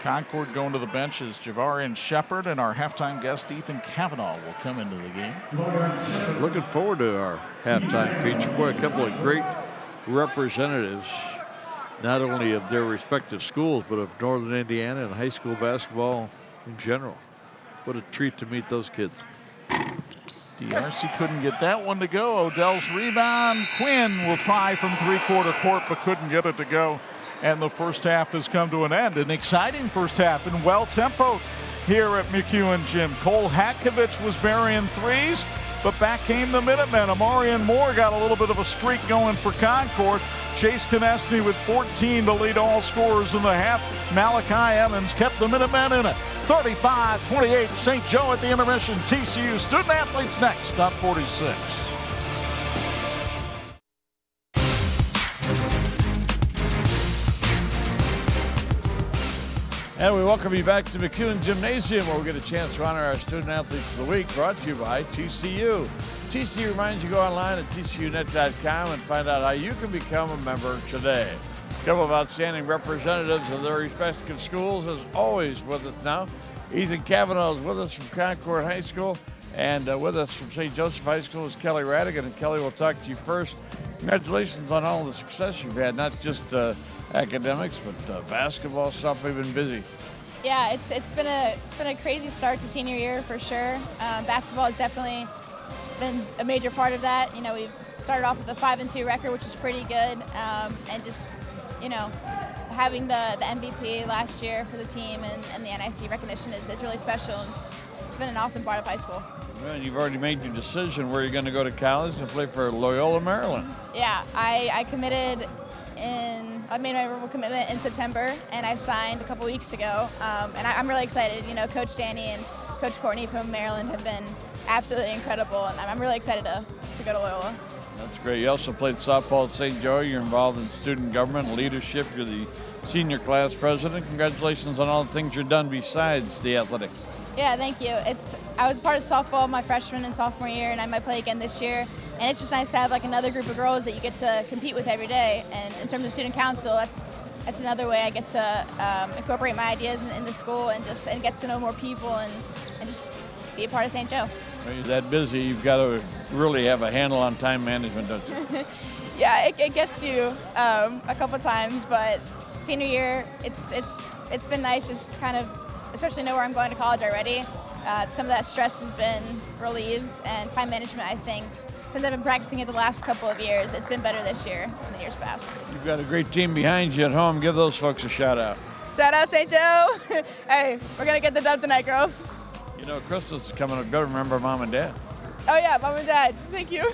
Speaker 1: Concord going to the benches. Javarian Shepard and our halftime guest Ethan Cavanaugh will come into the game.
Speaker 2: Looking forward to our halftime feature. Boy, a couple of great representatives, not only of their respective schools, but of Northern Indiana and high school basketball in general. What a treat to meet those kids.
Speaker 1: DRC couldn't get that one to go. Odell's rebound. Quinn will try from 3-quarter court, but couldn't get it to go. And the first half has come to an end. An exciting first half and well-tempoed here at McEwen Gym. Cole Hatkovich was burying threes, but back came the Minutemen. Amarian Moore got a little bit of a streak going for Concord. Chase Konechny with 14 to lead all scorers in the half. Malachi Emmons kept the Minutemen in it. 35-28, St. Joe at the intermission. TCU student athletes next on 46.
Speaker 6: And we welcome you back to McEwen Gymnasium, where we get a chance to honor our Student Athletes of the Week, brought to you by TCU. TCU reminds you to go online at tcunet.com and find out how you can become a member today. A couple of outstanding representatives of their respective schools is always with us now. Ethan Cavanaugh is with us from Concord High School, and with us from St. Joseph High School is Kelly Radigan. And Kelly, we'll talk to you first. Congratulations on all the success you've had, not just academics, but basketball stuff. We've been busy.
Speaker 7: Yeah, it's been a crazy start to senior year for sure. Basketball has definitely been a major part of that. You know, we've started off with a 5-2 record, which is pretty good, and just, you know, having the MVP last year for the team and the NIC recognition is really special. And it's been an awesome part of high school.
Speaker 6: Well, you've already made your decision where you're going to go to college and play for Loyola, Maryland.
Speaker 7: Yeah, I committed I made my verbal commitment in September, and I signed a couple weeks ago. And I'm really excited. You know, Coach Danny and Coach Courtney from Maryland have been absolutely incredible, and I'm really excited to go to Loyola.
Speaker 6: That's great. You also played softball at St. Joe. You're involved in student government and leadership. You're the senior class president. Congratulations on all the things you've done besides the athletics.
Speaker 7: Yeah, thank you. I was part of softball my freshman and sophomore year, and I might play again this year. And it's just nice to have like another group of girls that you get to compete with every day. And in terms of student council, that's another way I get to incorporate my ideas in the school and get to know more people and just be a part of St. Joe.
Speaker 6: When you're that busy, you've got to really have a handle on time management, don't you?
Speaker 7: Yeah, it gets you a couple times, but senior year, it's been nice just kind of, especially know where I'm going to college already. Some of that stress has been relieved, and time management, I think, since I've been practicing it the last couple of years, it's been better this year than the years past.
Speaker 6: You've got a great team behind you at home. Give those folks a shout out.
Speaker 7: Shout out St. Joe. Hey, we're going to get the dub tonight, girls.
Speaker 6: You know, Christmas is coming up. Better remember Mom and Dad.
Speaker 7: Oh, yeah, Mom and Dad. Thank you.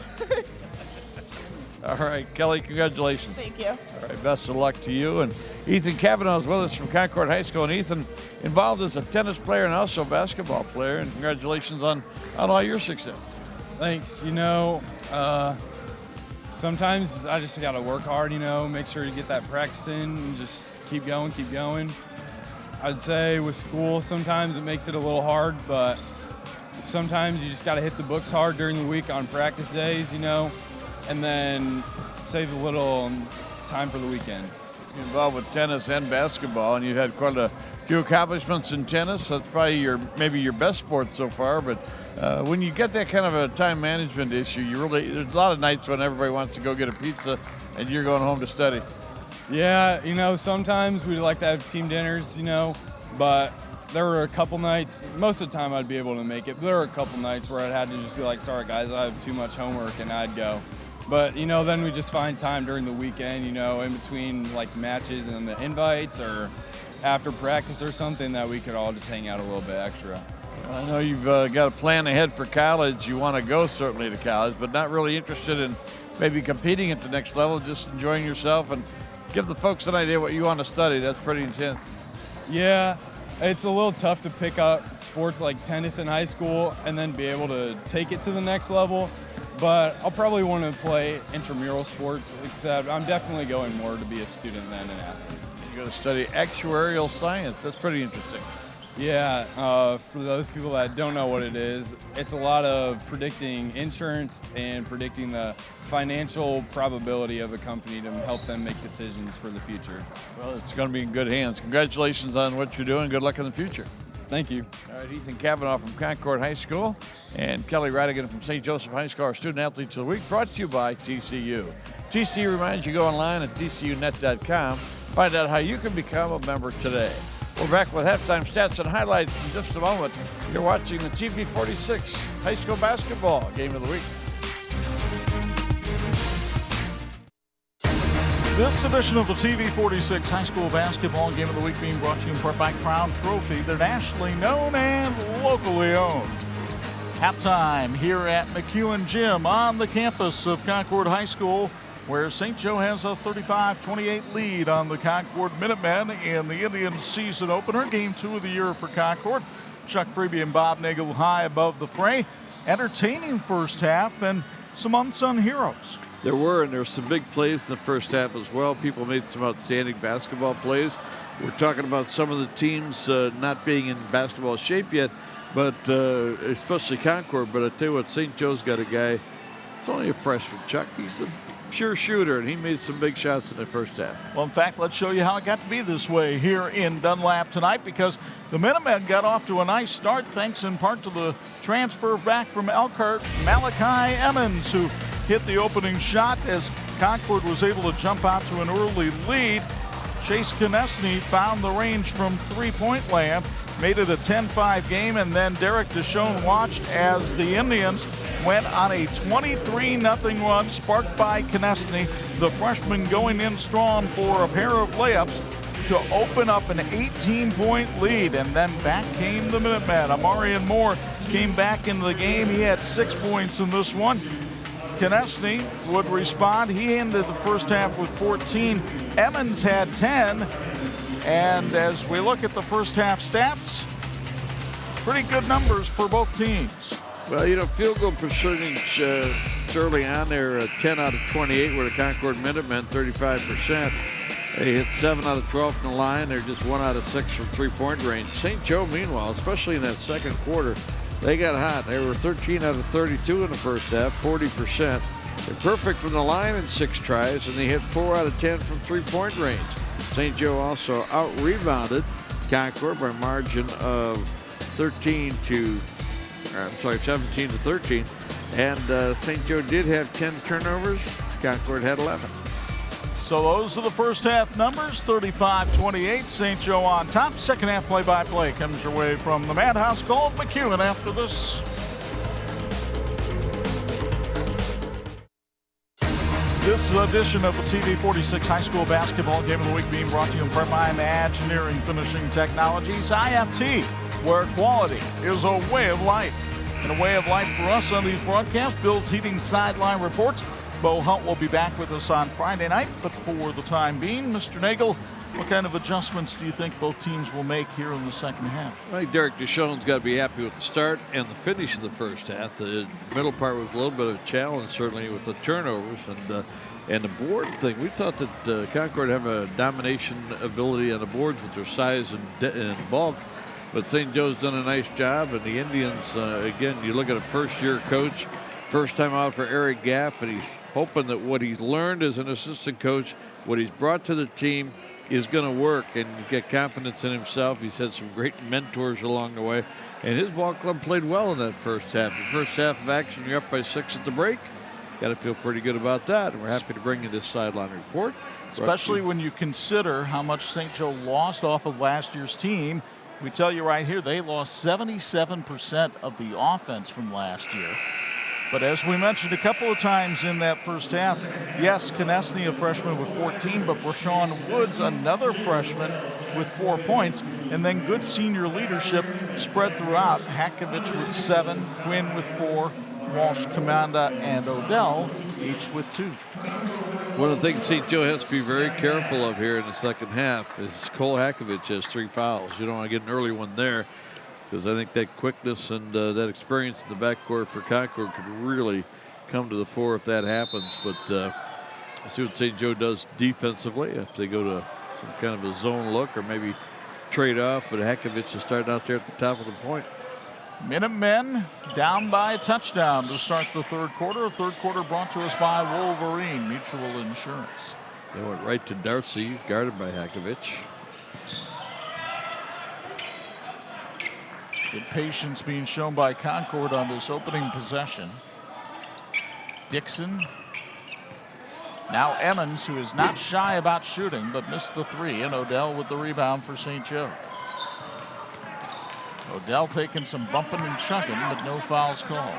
Speaker 6: All right, Kelly, congratulations.
Speaker 7: Thank you.
Speaker 6: All right, best of luck to you. And Ethan Cavanaugh is with us from Concord High School. And Ethan, involved as a tennis player and also a basketball player. And congratulations on all your success.
Speaker 8: Thanks. You know, sometimes I just got to work hard, you know, make sure you get that practice in and just keep going, keep going. I'd say with school, sometimes it makes it a little hard, but sometimes you just got to hit the books hard during the week on practice days, you know, and then save a little time for the weekend.
Speaker 6: You're involved with tennis and basketball, and you've had quite a few accomplishments in tennis. That's probably maybe your best sport so far, but when you get that kind of a time management issue, there's a lot of nights when everybody wants to go get a pizza and you're going home to study.
Speaker 8: Yeah, you know, sometimes we'd like to have team dinners, you know, but there were a couple nights, most of the time I'd be able to make it, but there were a couple nights where I'd had to just be like, sorry guys, I have too much homework, and I'd go. But, you know, then we just find time during the weekend, you know, in between like matches and the invites or after practice or something that we could all just hang out a little bit extra.
Speaker 6: I know you've got a plan ahead for college. You want to go certainly to college, but not really interested in maybe competing at the next level, just enjoying yourself and give the folks an idea what you want to study. That's pretty intense.
Speaker 8: Yeah, it's a little tough to pick up sports like tennis in high school and then be able to take it to the next level, but I'll probably want to play intramural sports, except I'm definitely going more to be a student than an athlete.
Speaker 6: You're going to study actuarial science. That's pretty interesting.
Speaker 8: Yeah, for those people that don't know what it is, it's a lot of predicting insurance and predicting the financial probability of a company to help them make decisions for the future.
Speaker 6: Well, it's going to be in good hands. Congratulations on what you're doing. Good luck in the future.
Speaker 8: Thank you.
Speaker 6: All right, Ethan Cavanaugh from Concord High School and Kelly Radigan from St. Joseph High School, our Student Athletes of the Week, brought to you by TCU. TCU reminds you, go online at tcunet.com. Find out how you can become a member today. We're back with halftime stats and highlights in just a moment. You're watching the TV 46 High School Basketball Game of the Week.
Speaker 1: This edition of the TV 46 High School Basketball Game of the Week being brought to you in part by Crown Trophy. They're nationally known and locally owned. Halftime here at McEwen Gym on the campus of Concord High School, where St. Joe has a 35-28 lead on the Concord Minutemen in the Indians season opener. Game 2 of the year for Concord. Chuck Freeby and Bob Nagel high above the fray. Entertaining first half and some unsung heroes.
Speaker 2: There were, and there were some big plays in the first half as well. People made some outstanding basketball plays. We're talking about some of the teams not being in basketball shape yet, but especially Concord. But I tell you what, St. Joe's got a guy, it's only a freshman, Chuck. He's a pure shooter, and he made some big shots in the first half.
Speaker 1: Well, in fact, let's show you how it got to be this way here in Dunlap tonight, because the Minutemen got off to a nice start thanks in part to the transfer back from Elkhart, Malachi Emmons, who hit the opening shot as Concord was able to jump out to an early lead. Chase Konechny found the range from three-point land, made it a 10-5 game, and then Derek Deshawn watched as the Indians went on a 23-0 run, sparked by Konechny, the freshman going in strong for a pair of layups to open up an 18-point lead, and then back came the Minutemen. Amarian Moore came back into the game. He had 6 points in this one. Konechny would respond. He ended the first half with 14. Emmons had 10. And as we look at the first half stats, pretty good numbers for both teams.
Speaker 2: Well, you know, field goal percentage early on there, 10 out of 28 were the Concord Minutemen, 35%. They hit 7 out of 12 from the line. They're just 1 out of 6 from three-point range. St. Joe, meanwhile, especially in that second quarter, they got hot. They were 13 out of 32 in the first half, 40%. They're perfect from the line in 6 tries, and they hit 4 out of 10 from three-point range. St. Joe also out-rebounded Concord by a margin of 17 to 13. And St. Joe did have 10 turnovers. Concord had 11.
Speaker 1: So those are the first half numbers, 35-28, St. Joe on top. Second half play-by-play comes your way from the Madhouse called McEwen after this. This edition of the TV 46 High School Basketball Game of the Week being brought to you in part by Imagineering Finishing Technologies, IFT, where quality is a way of life. And a way of life for us on these broadcasts, Bill's Heating Sideline Reports. Bo Hunt will be back with us on Friday night, but for the time being, Mr. Nagel, what kind of adjustments do you think both teams will make here in the second half?
Speaker 2: I think Derek Deshawn's got to be happy with the start and the finish of the first half. The middle part was a little bit of a challenge, certainly with the turnovers and the board thing. We thought that Concord have a domination ability on the boards with their size and bulk, but St. Joe's done a nice job, and the Indians, again, you look at a first-year coach, first time out for Eric Gaff, and he's hoping that what he's learned as an assistant coach, what he's brought to the team, is going to work and get confidence in himself. He's had some great mentors along the way, and his ball club played well in that first half. The first half of action, you're up by 6 at the break. Got to feel pretty good about that, and we're happy to bring you this sideline report.
Speaker 1: Especially when you consider how much St. Joe lost off of last year's team. We tell you right here, they lost 77% of the offense from last year. But as we mentioned a couple of times in that first half, yes, Konechny, a freshman with 14, but Rashawn Woods, another freshman with 4 points, and then good senior leadership spread throughout. Hakovich with 7, Quinn with 4, Walsh, Commanda, and Odell each with 2.
Speaker 2: One of the things St. Joe has to be very careful of here in the second half is Cole Hakovich has 3 fouls. You don't want to get an early one there, because I think that quickness and that experience in the backcourt for Concord could really come to the fore if that happens. But we'll see what St. Joe does defensively, if they go to some kind of a zone look or maybe trade off. But Hakovich is starting out there at the top of the point.
Speaker 1: Minutemen down by a touchdown to start the third quarter. Third quarter brought to us by Wolverine Mutual Insurance.
Speaker 2: They went right to Darcy, guarded by Hakovich.
Speaker 1: Good patience being shown by Concord on this opening possession. Dixon. Now Emmons, who is not shy about shooting, but missed the 3, and Odell with the rebound for St. Joe. Odell taking some bumping and chugging, but no fouls called.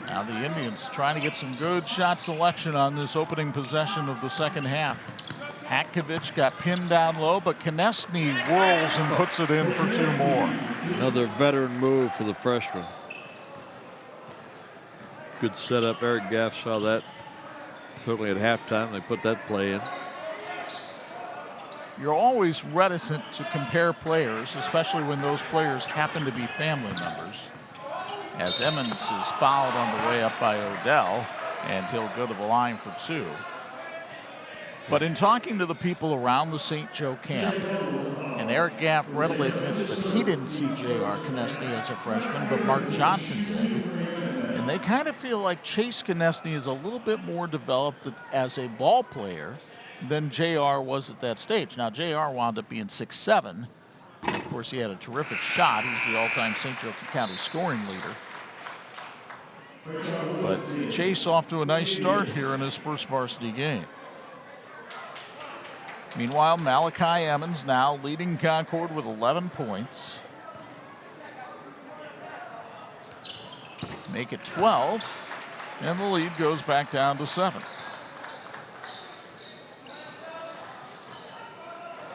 Speaker 1: Now the Indians trying to get some good shot selection on this opening possession of the second half. Hakovich got pinned down low, but Konechny whirls and puts it in for 2 more.
Speaker 2: Another veteran move for the freshman. Good setup. Eric Gaff saw that. Certainly at halftime, they put that play in.
Speaker 1: You're always reticent to compare players, especially when those players happen to be family members. As Emmons is fouled on the way up by Odell, and he'll go to the line for 2. But in talking to the people around the St. Joe camp, and Eric Gaff readily admits that he didn't see J.R. Konechny as a freshman, but Mark Johnson did. And they kind of feel like Chase Konechny is a little bit more developed as a ball player than J.R. was at that stage. Now, J.R. wound up being 6'7". Of course, he had a terrific shot. He's the all-time St. Joe County scoring leader. But Chase off to a nice start here in his first varsity game. Meanwhile, Malachi Emmons now leading Concord with 11 points. Make it 12, and the lead goes back down to 7.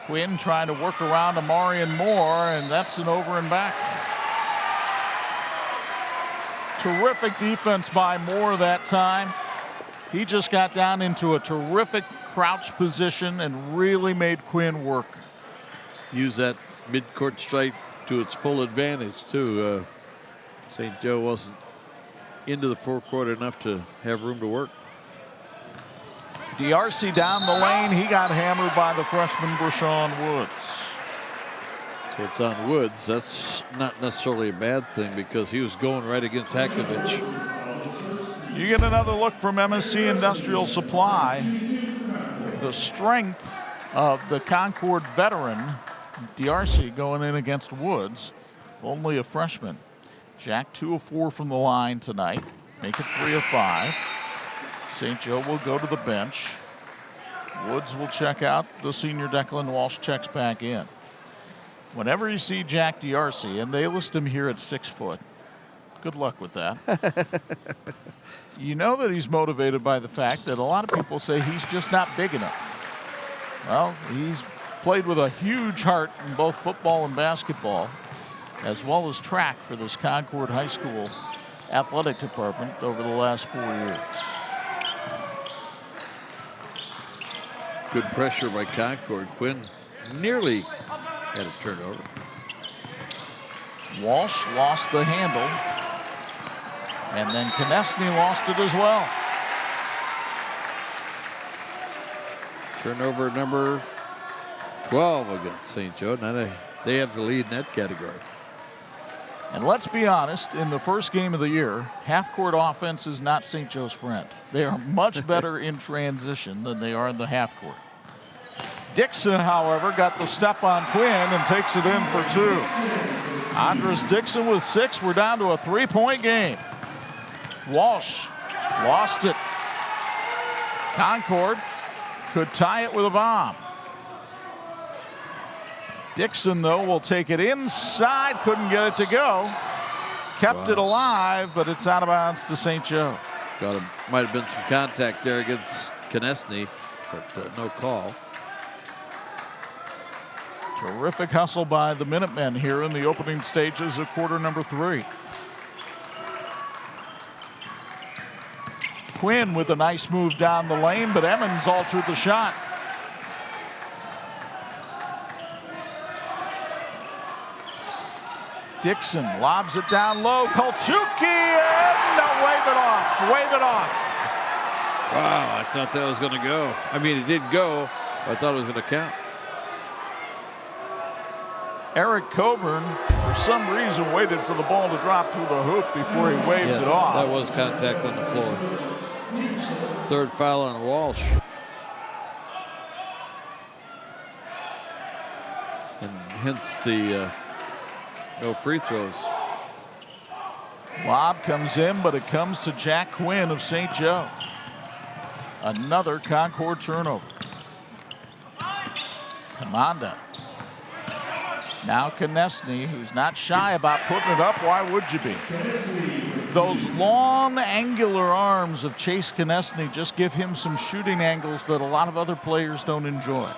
Speaker 1: Quinn trying to work around Amarian Moore, and that's an over and back. Terrific defense by Moore that time. He just got down into a terrific crouch position and really made Quinn work.
Speaker 2: Use that midcourt strike to its full advantage, too. St. Joe wasn't into the forecourt enough to have room to work.
Speaker 1: DRC down the lane. He got hammered by the freshman Rashawn Woods.
Speaker 2: So it's on Woods. That's not necessarily a bad thing because he was going right against Hakovich.
Speaker 1: You get another look from MSC Industrial Supply. The strength of the Concord veteran, DRC, going in against Woods, only a freshman. Jack 2 of 4 from the line tonight. Make it 3 of 5. St. Joe will go to the bench. Woods will check out. The senior Declan Walsh checks back in. Whenever you see Jack DRC, and they list him here at 6 foot, good luck with that. You know that he's motivated by the fact that a lot of people say he's just not big enough. Well, he's played with a huge heart in both football and basketball, as well as track for this Concord High School athletic department over the last 4 years.
Speaker 2: Good pressure by Concord. Quinn nearly had a turnover.
Speaker 1: Walsh lost the handle, and then Konechny lost it as well.
Speaker 2: Turnover number 12 against St. Joe. Now they have the lead in that category.
Speaker 1: And let's be honest, in the first game of the year, half-court offense is not St. Joe's friend. They are much better in transition than they are in the half-court. Dixon, however, got the step on Quinn and takes it in for 2. Andres Dixon with 6. We're down to a 3-point game. Walsh lost it. Concord could tie it with a bomb. Dixon, though, will take it inside. Couldn't get it to go. Kept it alive, but it's out of bounds to St. Joe.
Speaker 2: Might have been some contact there against Konechny, but no call.
Speaker 1: Terrific hustle by the Minutemen here in the opening stages of quarter number 3. Quinn with a nice move down the lane, but Emmons altered the shot. Dixon lobs it down low. Koltuki, and no, wave it off. Wave it off.
Speaker 2: Wow, I thought that was going to go. I mean, it did go, but I thought it was going to count.
Speaker 1: Eric Coburn, for some reason, waited for the ball to drop through the hoop before he waved it off.
Speaker 2: That was contact on the floor. Third foul on Walsh. And hence the no free throws.
Speaker 1: Lob comes in, but it comes to Jack Quinn of St. Joe. Another Concord turnover. Commanda. Now Konechny, who's not shy about putting it up. Why would you be? Those long, angular arms of Chase Konechny just give him some shooting angles that a lot of other players don't enjoy.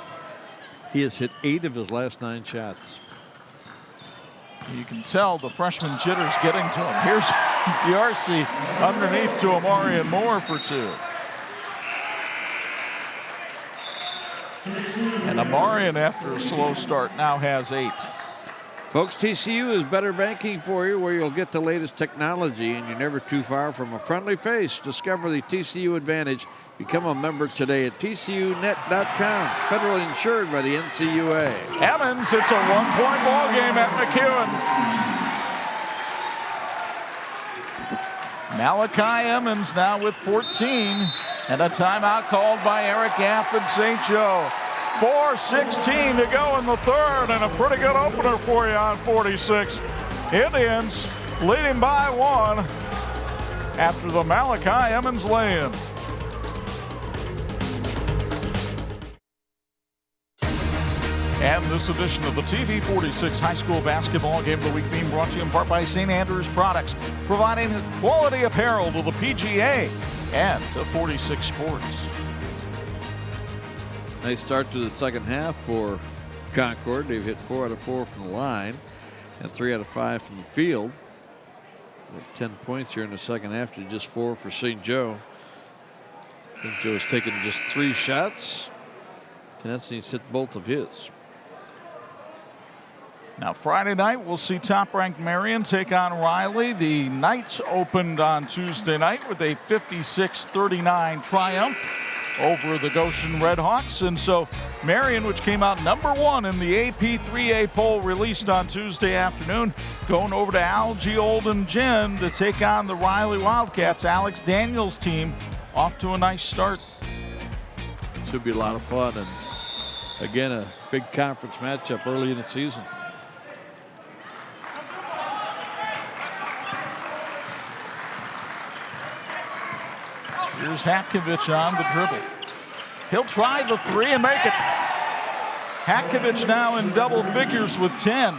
Speaker 2: He has hit 8 of his last 9 shots.
Speaker 1: You can tell the freshman jitter's getting to him. Here's D'Arcy underneath to Amarian Moore for 2. And Amarian, after a slow start, now has 8.
Speaker 2: Folks, TCU is better banking for you, where you'll get the latest technology, and you're never too far from a friendly face. Discover the TCU advantage. Become a member today at tcunet.com. Federally insured by the NCUA.
Speaker 1: Emmons, it's a 1-point ball game at McEwen. Malachi Emmons now with 14, and a timeout called by Eric Gaff at St. Joe. 4:16 to go in the third, and a pretty good opener for you on 46. Indians leading by 1 after the Malachi Emmons lay-in. And this edition of the TV46 High School Basketball Game of the Week being brought to you in part by St. Andrews Products, providing quality apparel to the PGA and to 46 Sports.
Speaker 2: Nice start to the second half for Concord. They've hit 4 out of 4 from the line and 3 out of 5 from the field. 10 points here in the second half to just 4 for St. Joe. St. Joe's taken just 3 shots. Konechny's hit both of his.
Speaker 1: Now Friday night we'll see top-ranked Marion take on Riley. The Knights opened on Tuesday night with a 56-39 triumph over the Goshen Redhawks, and so Marion, which came out #1 in the AP 3A poll released on Tuesday afternoon, going over to Algie Olden Gin to take on the Riley Wildcats. Alex Daniels' team off to a nice start.
Speaker 2: Should be a lot of fun, and again a big conference matchup early in the season.
Speaker 1: Here's Hatkovich on the dribble. He'll try the 3 and make it. Hatkovich now in double figures with 10.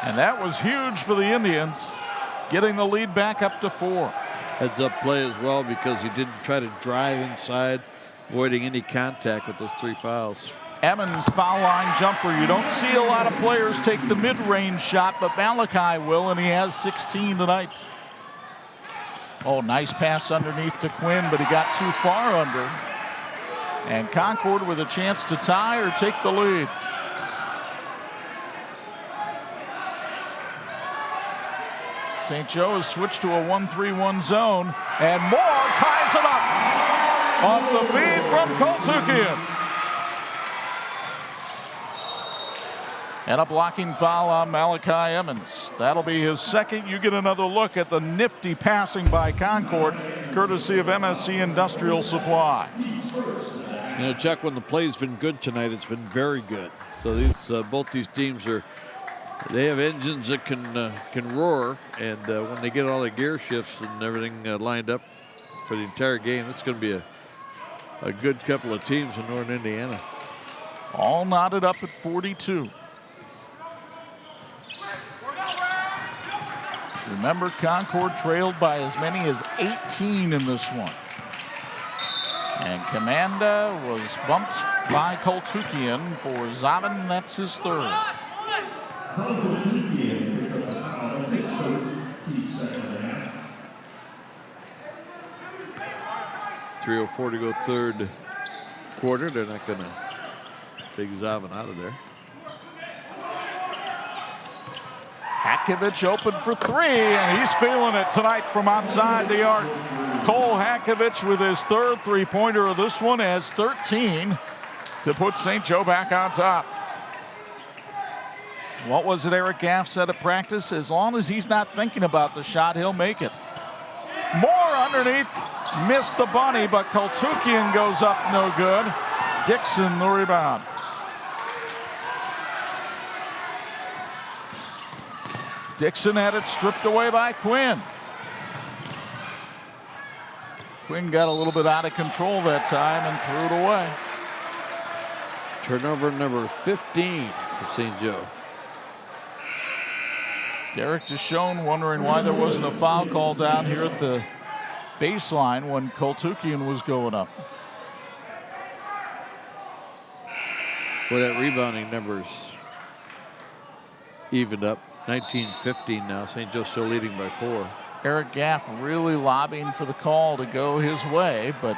Speaker 1: And that was huge for the Indians, getting the lead back up to 4.
Speaker 2: Heads up play as well, because he didn't try to drive inside, avoiding any contact with those 3 fouls.
Speaker 1: Emmons foul line jumper. You don't see a lot of players take the mid-range shot, but Malachi will, and he has 16 tonight. Oh, nice pass underneath to Quinn, but he got too far under. And Concord with a chance to tie or take the lead. St. Joe has switched to a 1-3-1 zone, and Moore ties it up off the feed from Koltukian. And a blocking foul on Malachi Emmons. That'll be his second. You get another look at the nifty passing by Concord, courtesy of MSC Industrial Supply.
Speaker 2: You know, Chuck, when the play's been good tonight, it's been very good. So these both these teams they have engines that can roar, and when they get all the gear shifts and everything lined up for the entire game, it's going to be a good couple of teams in Northern Indiana.
Speaker 1: All knotted up at 42. Remember, Concord trailed by as many as 18 in this one. And Commanda was bumped by Koltukian for Zavin. That's his third.
Speaker 2: 3:04 to go third quarter. They're not going to take Zavin out of there.
Speaker 1: Hakovich open for three, and he's feeling it tonight from outside the arc. Cole Hakovich with his third three-pointer of this one has 13 to put St. Joe back on top. What was it Eric Gaff said at practice? As long as he's not thinking about the shot, he'll make it. More underneath, missed the bunny, but Koltukian goes up no good. Dixon the rebound. Dixon had it stripped away by Quinn. Quinn got a little bit out of control that time and threw it away.
Speaker 2: Turnover number 15 for St. Joe.
Speaker 1: Derek Deshawn wondering why there wasn't a foul call down here at the baseline when Koltukian was going up.
Speaker 2: Boy, that rebounding numbers evened up. 19-15 now. St. Joe still leading by 4.
Speaker 1: Eric Gaff really lobbying for the call to go his way, but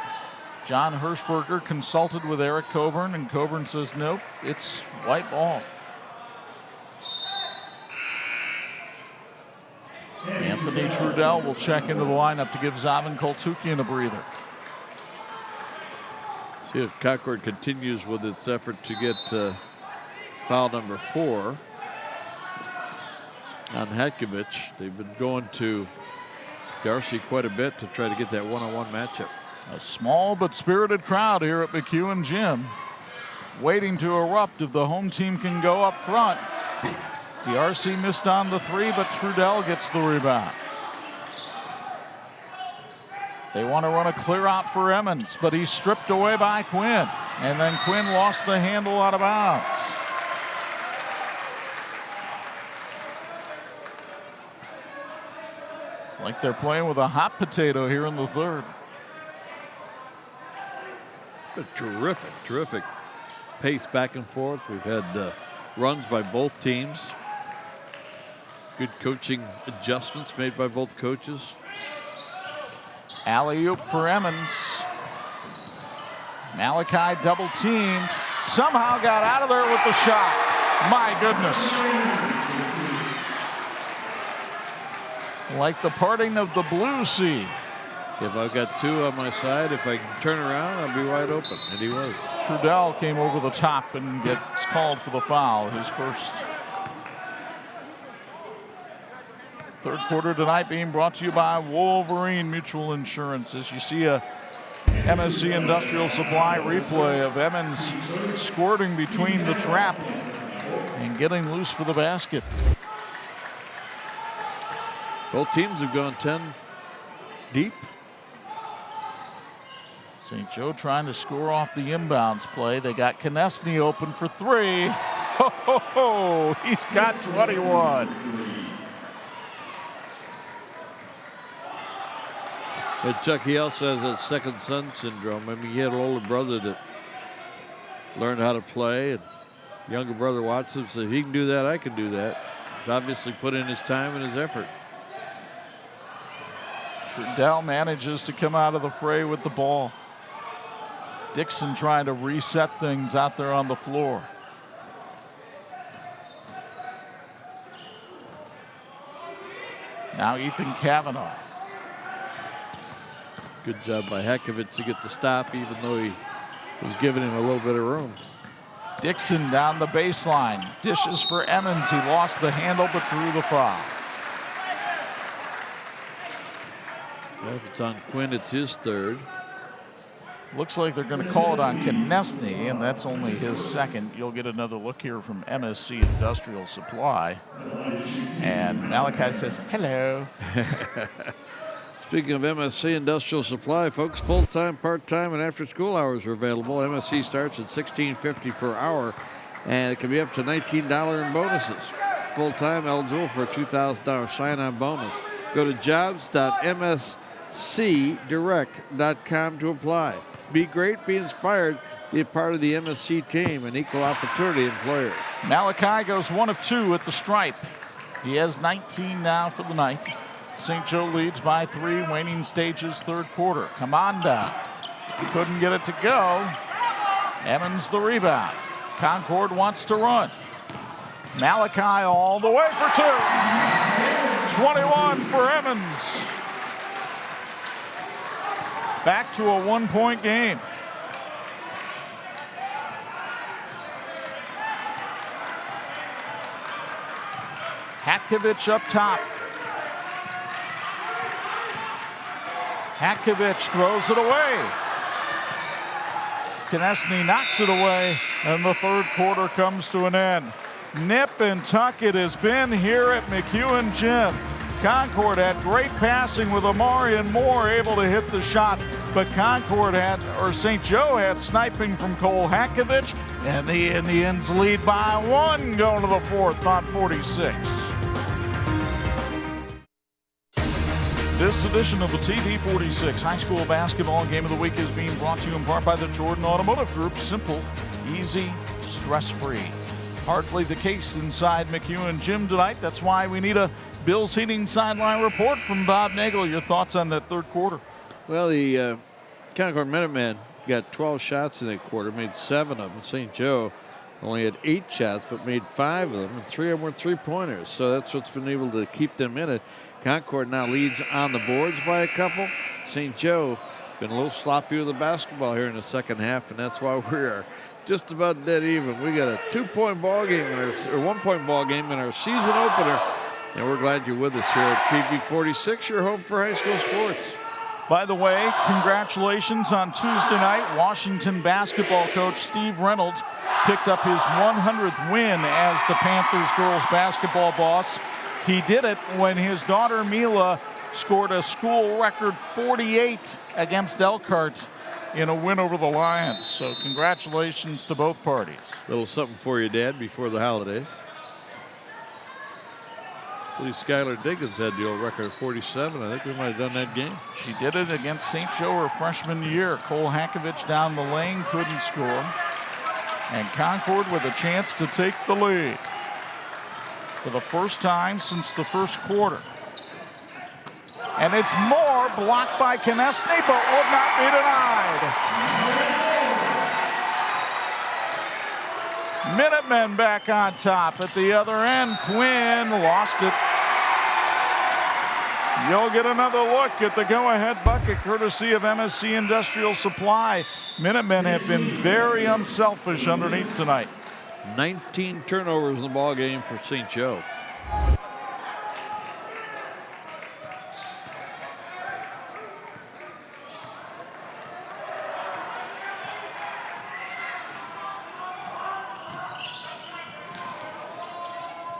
Speaker 1: John Hirschberger consulted with Eric Coburn, and Coburn says, nope, it's white ball. Anthony Trudell will check into the lineup to give Zavin Koltukian a breather.
Speaker 2: See if Concord continues with its effort to get foul number 4 on Hakovich. They've been going to Darcy quite a bit to try to get that one-on-one matchup.
Speaker 1: A small but spirited crowd here at McEwen Gym, waiting to erupt if the home team can go up front. DRC missed on the 3, but Trudell gets the rebound. They want to run a clear out for Emmons, but he's stripped away by Quinn. And then Quinn lost the handle out of bounds. It's like they're playing with a hot potato here in the third.
Speaker 2: A terrific pace back and forth. We've had runs by both teams. Good coaching adjustments made by both coaches.
Speaker 1: Alley-oop for Emmons. Malachi double teamed. Somehow got out of there with the shot. My goodness. Like the parting of the blue sea.
Speaker 2: If I've got 2 on my side, if I can turn around, I'll be wide open. And he was.
Speaker 1: Trudell came over the top and gets called for the foul, his first. Third quarter tonight being brought to you by Wolverine Mutual Insurance. As you see a MSC Industrial Supply replay of Emmons squirting between the trap and getting loose for the basket.
Speaker 2: Both teams have gone 10 deep.
Speaker 1: St. Joe trying to score off the inbounds play. They got Konechny open for 3. Ho, ho, ho. He's got 21.
Speaker 2: But Chuck, he also has that second son syndrome. I mean, he had an older brother that learned how to play, and younger brother Watson said, if he can do that, I can do that. He's obviously put in his time and his effort.
Speaker 1: Trudell manages to come out of the fray with the ball. Dixon trying to reset things out there on the floor. Now Ethan Cavanaugh.
Speaker 2: Good job by Hakovich to get the stop, even though he was giving him a little bit of room.
Speaker 1: Dixon down the baseline. Dishes for Emmons. He lost the handle but drew the foul.
Speaker 2: Well, if it's on Quinn, it's his third.
Speaker 1: Looks like they're going to call it on Konechny, and that's only his second. You'll get another look here from MSC Industrial Supply. And Malachi says, hello.
Speaker 2: Speaking of MSC Industrial Supply, folks, full-time, part-time, and after-school hours are available. MSC starts at $16.50 per hour, and it can be up to $19 in bonuses. full-time, eligible for a $2,000 sign-on bonus. Go to jobs.mscdirect.com to apply. Be great, be inspired, be a part of the MSC team, an equal opportunity employer.
Speaker 1: Malachi goes 1 of 2 at the stripe. He has 19 now for the night. St. Joe leads by 3, waning stages, third quarter. Commanda couldn't get it to go. Emmons the rebound. Concord wants to run. Malachi all the way for 2. 21 for Emmons. Back to a 1-point game. Hatkovich up top. Hatkovich throws it away. Konechny knocks it away, and the third quarter comes to an end. Nip and tuck it has been here at McEwen Gym. Concord had great passing with Amari and Moore able to hit the shot, but St. Joe had sniping from Cole Hatkovich, and the Indians lead by 1 going to the fourth on 46. This edition of the TV 46 High School Basketball Game of the Week is being brought to you in part by the Jordan Automotive Group. Simple, easy, stress-free. Hardly the case inside McEwen Gym tonight. That's why we need a Bills Heating sideline report from Bob Nagel. Your thoughts on that third quarter?
Speaker 2: Well, the Concord Minutemen got 12 shots in that quarter, made 7 of them. St. Joe only had 8 shots, but made 5 of them, and 3 of them were three-pointers. So that's what's been able to keep them in it. Concord now leads on the boards by a couple. St. Joe been a little sloppy with the basketball here in the second half, and that's why we are just about dead even. We got a 2-point ball game or 1-point ball game in our season opener, and we're glad you're with us here at TV 46, your home for high school sports.
Speaker 1: By the way, congratulations on Tuesday night. Washington basketball coach Steve Reynolds picked up his 100th win as the Panthers girls basketball boss. He did it when his daughter Mila scored a school record 48 against Elkhart in a win over the Lions. So congratulations to both parties.
Speaker 2: Little something for your dad before the holidays. I believe Skylar Diggins had the old record of 47. I think we might have done that game.
Speaker 1: She did it against St. Joe her freshman year. Cole Hatkovich down the lane, couldn't score. And Concord with a chance to take the lead for the first time since the first quarter. And it's Moore, blocked by Konechny, but would not be denied. Minutemen back on top at the other end. Quinn lost it. You'll get another look at the go-ahead bucket courtesy of MSC Industrial Supply. Minutemen have been very unselfish underneath tonight.
Speaker 2: 19 turnovers in the ball game for St. Joe.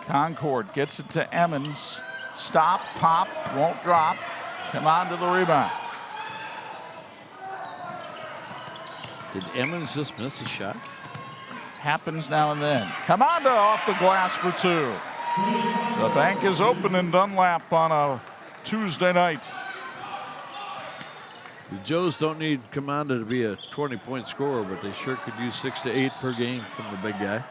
Speaker 1: Concord gets it to Emmons. Stop, pop, won't drop. Come on to the rebound.
Speaker 2: Did Emmons just miss a shot?
Speaker 1: Happens now and then. Commanda off the glass for 2. The bank is open in Dunlap on a Tuesday night.
Speaker 2: The Joes don't need Commanda to be a 20-point scorer, but they sure could use 6 to 8 per game from the big guy.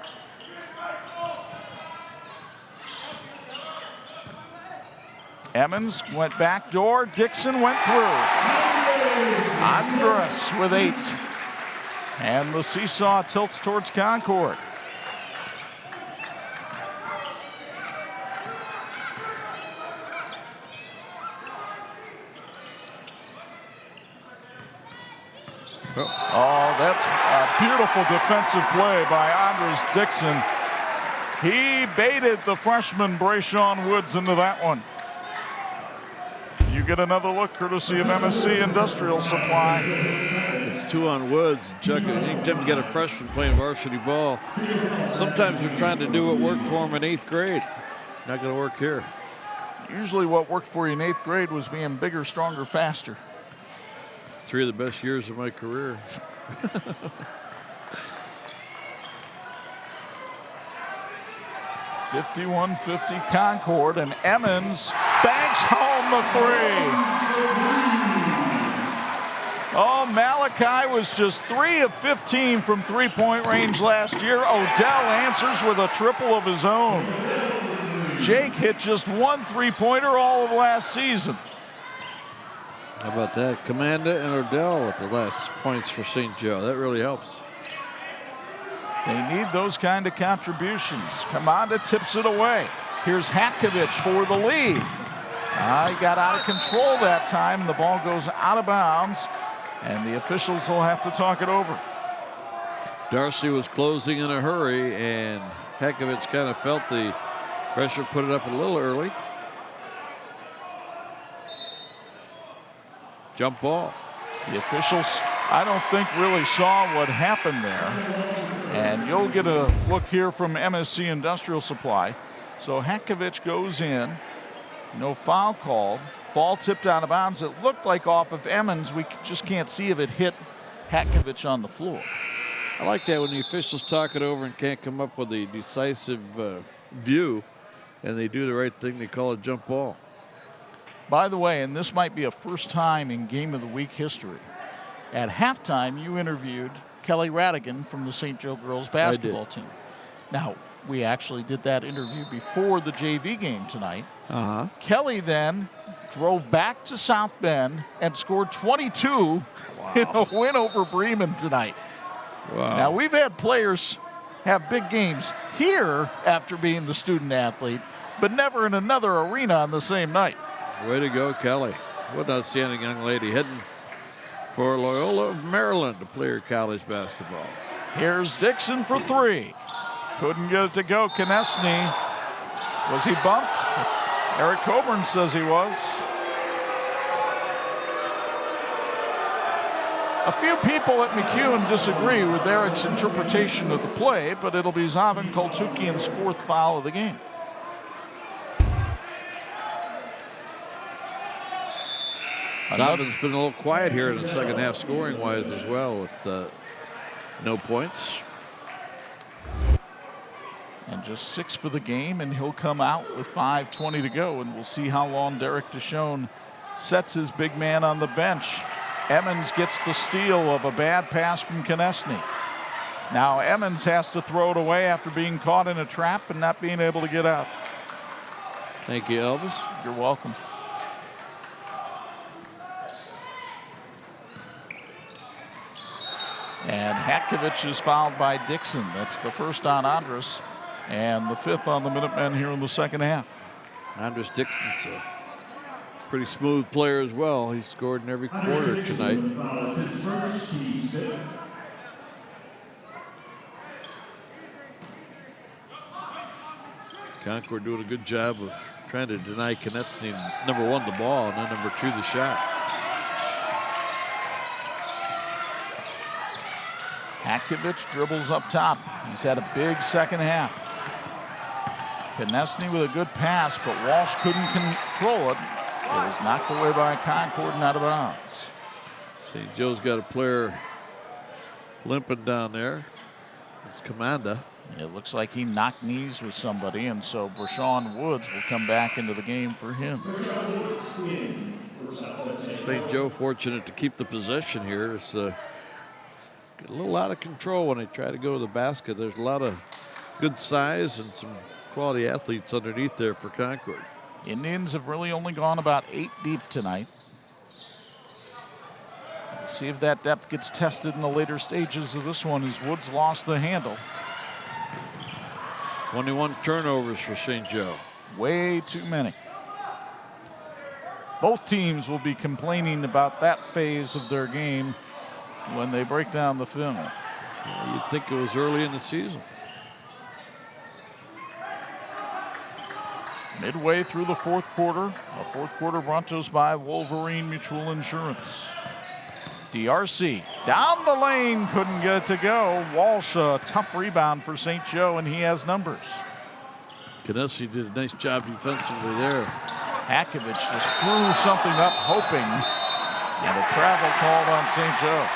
Speaker 1: Emmons went back door. Dixon went through. Andrus with 8. And the seesaw tilts towards Concord. Oh, that's a beautiful defensive play by Andrus Dixon. He baited the freshman Brayshawn Woods into that one. You get another look courtesy of MSC Industrial Supply.
Speaker 2: It's 2 on Woods. Chuck, anytime you get a freshman playing varsity ball, sometimes they're trying to do what worked for them in 8th grade. Not going to work here.
Speaker 1: Usually what worked for you in 8th grade was being bigger, stronger, faster.
Speaker 2: 3 of the best years of my career.
Speaker 1: 51-50 Concord, and Emmons banks home the three. Oh, Malachi was just 3 of 15 from three-point range last year. Odell answers with a triple of his own. Jake hit just 1 three-pointer all of last season.
Speaker 2: How about that? Commanda and Odell with the last points for St. Joe. That really helps.
Speaker 1: They need those kind of contributions. Commanda tips it away. Here's Hatkovich for the lead. He got out of control that time. The ball goes out of bounds, and the officials will have to talk it over.
Speaker 2: Darcy was closing in a hurry, and Hatkovich kind of felt the pressure, put it up a little early. Jump ball.
Speaker 1: The officials, I don't think, really saw what happened there. And you'll get a look here from MSC Industrial Supply. So Hatkovich goes in. No foul called. Ball tipped out of bounds. It looked like off of Emmons. We just can't see if it hit Hatkovich on the floor.
Speaker 2: I like that when the officials talk it over and can't come up with a decisive view, and they do the right thing. They call it jump ball.
Speaker 1: By the way, and this might be a first time in Game of the Week history, at halftime you interviewed Kelly Radigan from the St. Joe girls basketball team. Now, we actually did that interview before the JV game tonight. Kelly then drove back to South Bend and scored 22 in a win over Bremen tonight.
Speaker 2: Wow.
Speaker 1: Now, we've had players have big games here after being the student athlete, but never in another arena on the same night.
Speaker 2: Way to go, Kelly. What an outstanding young lady, heading for Loyola of Maryland to play her college basketball.
Speaker 1: Here's Dixon for three. Couldn't get it to go. Konechny, was he bumped? Eric Coburn says he was. A few people at McEwen disagree with Eric's interpretation of the play, but it'll be Zavin Koltukian's 4th foul of the game.
Speaker 2: Zavin's been a little quiet here in the second half scoring-wise as well, with no points.
Speaker 1: And just 6 for the game, and he'll come out with 5:20 to go, and we'll see how long Derek Deshawn sets his big man on the bench. Emmons gets the steal of a bad pass from Konechny. Now Emmons has to throw it away after being caught in a trap and not being able to get out.
Speaker 2: Thank you, Elvis.
Speaker 1: You're welcome. And Hatkovich is fouled by Dixon. That's the first on Andrus and the 5th on the Minutemen here in the second half.
Speaker 2: Andrus Dixon's a pretty smooth player as well. He's scored in every quarter tonight. Concord doing a good job of trying to deny Konechny, number 1, the ball, and then number 2, the shot.
Speaker 1: Hatkovich dribbles up top. He's had a big second half. Konechny with a good pass, but Walsh couldn't control it. It was knocked away by Concord and out of bounds.
Speaker 2: St. Joe's got a player limping down there. It's Commanda.
Speaker 1: It looks like he knocked knees with somebody, and so Brashawn Woods will come back into the game for him.
Speaker 2: St. Joe fortunate to keep the possession here. It's a little out of control when they try to go to the basket. There's a lot of good size and some quality athletes underneath there for Concord.
Speaker 1: Indians have really only gone about 8 deep tonight. Let's see if that depth gets tested in the later stages of this one as Woods lost the handle.
Speaker 2: 21 turnovers for St. Joe.
Speaker 1: Way too many. Both teams will be complaining about that phase of their game when they break down the film.
Speaker 2: You'd think it was early in the season.
Speaker 1: Midway through the 4th quarter, a 4th quarter brought to us by Wolverine Mutual Insurance. DRC down the lane, couldn't get it to go. Walsh, a tough rebound for St. Joe, and he has numbers.
Speaker 2: Konechny did a nice job defensively there.
Speaker 1: Hatkovich just threw something up, hoping, and a travel called on St. Joe.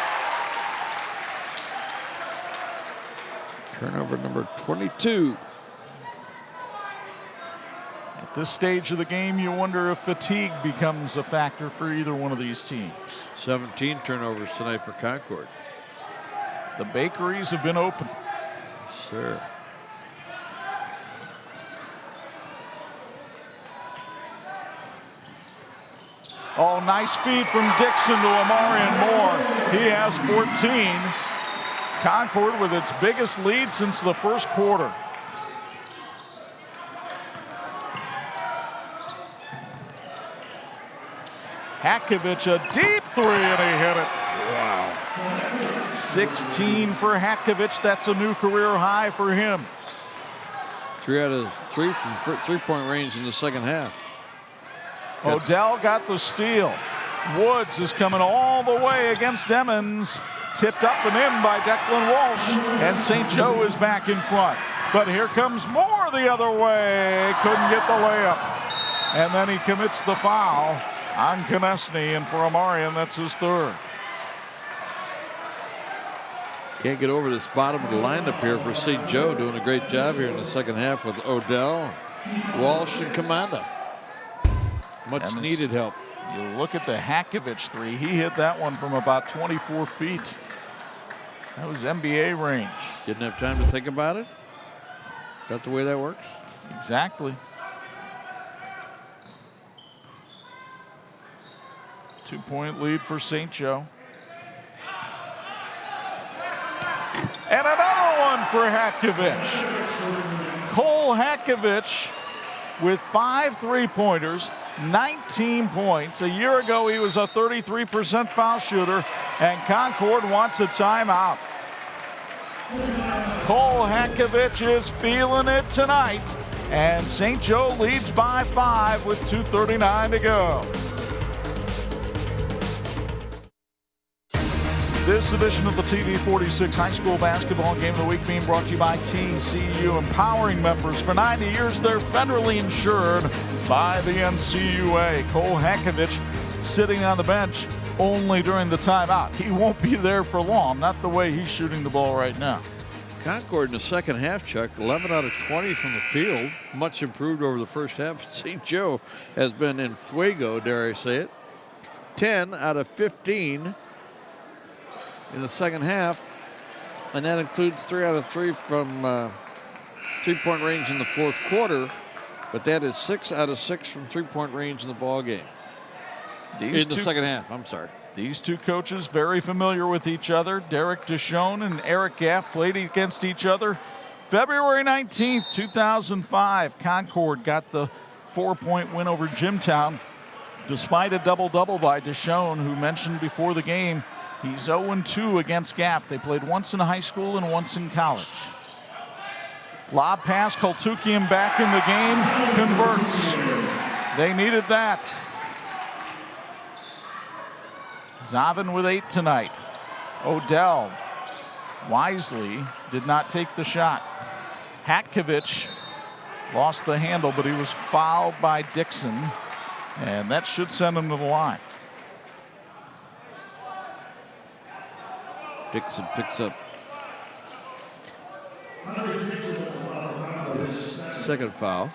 Speaker 2: Turnover number 22.
Speaker 1: At this stage of the game, you wonder if fatigue becomes a factor for either one of these teams.
Speaker 2: 17 turnovers tonight for Concord.
Speaker 1: The bakeries have been open.
Speaker 2: Yes, sir.
Speaker 1: Oh, nice feed from Dixon to Amarian Moore. He has 14. Concord with its biggest lead since the first quarter. Hakovich, a deep three, and he hit it. Wow. 16 for Hakovich. That's a new career high for him.
Speaker 2: 3 out of 3 from three-point range in the second half.
Speaker 1: Odell got the steal. Woods is coming all the way against Emmons. Tipped up and in by Declan Walsh. And St. Joe is back in front. But here comes Moore the other way. Couldn't get the layup. And then he commits the foul on Konechny, and for Amarian, that's his third.
Speaker 2: Can't get over this bottom of the lineup here for St. Joe, doing a great job here in the second half with Odell, Walsh, and Commanda. Much needed help.
Speaker 1: You look at the Hakovich three. He hit that one from about 24 feet. That was NBA range.
Speaker 2: Didn't have time to think about it? That the way that works?
Speaker 1: Exactly. 2-point lead for St. Joe. And another one for Hakovich. Cole Hakovich with 5 3-pointers, 19 points. A year ago, he was a 33% foul shooter, and Concord wants a timeout. Cole Hakovich is feeling it tonight, and St. Joe leads by 5 with 2:39 to go. This edition of the TV46 High School Basketball Game of the Week being brought to you by TCU, empowering members for 90 years. They're federally insured by the NCUA. Cole Hakovich sitting on the bench only during the timeout. He won't be there for long, not the way he's shooting the ball right now.
Speaker 2: Concord in the second half, Chuck, 11 out of 20 from the field. Much improved over the first half. St. Joe has been in fuego, dare I say it. 10 out of 15 in the second half, and that includes 3 out of 3 from three-point range in the fourth quarter, but that is 6 out of 6 from three-point range in the ball game. In the second half, I'm sorry.
Speaker 1: These two coaches very familiar with each other. Derek Deshone and Eric Gaff played against each other February 19th, 2005. Concord got the 4-point win over Jimtown despite a double-double by Deshone, who mentioned before the game he's 0-2 against Gaff. They played once in high school and once in college. Lob pass, Koltukian back in the game, converts. They needed that. Zavin with 8 tonight. Odell wisely did not take the shot. Hakovich lost the handle, but he was fouled by Dixon, and that should send him to the line.
Speaker 2: Dixon picks up his second foul.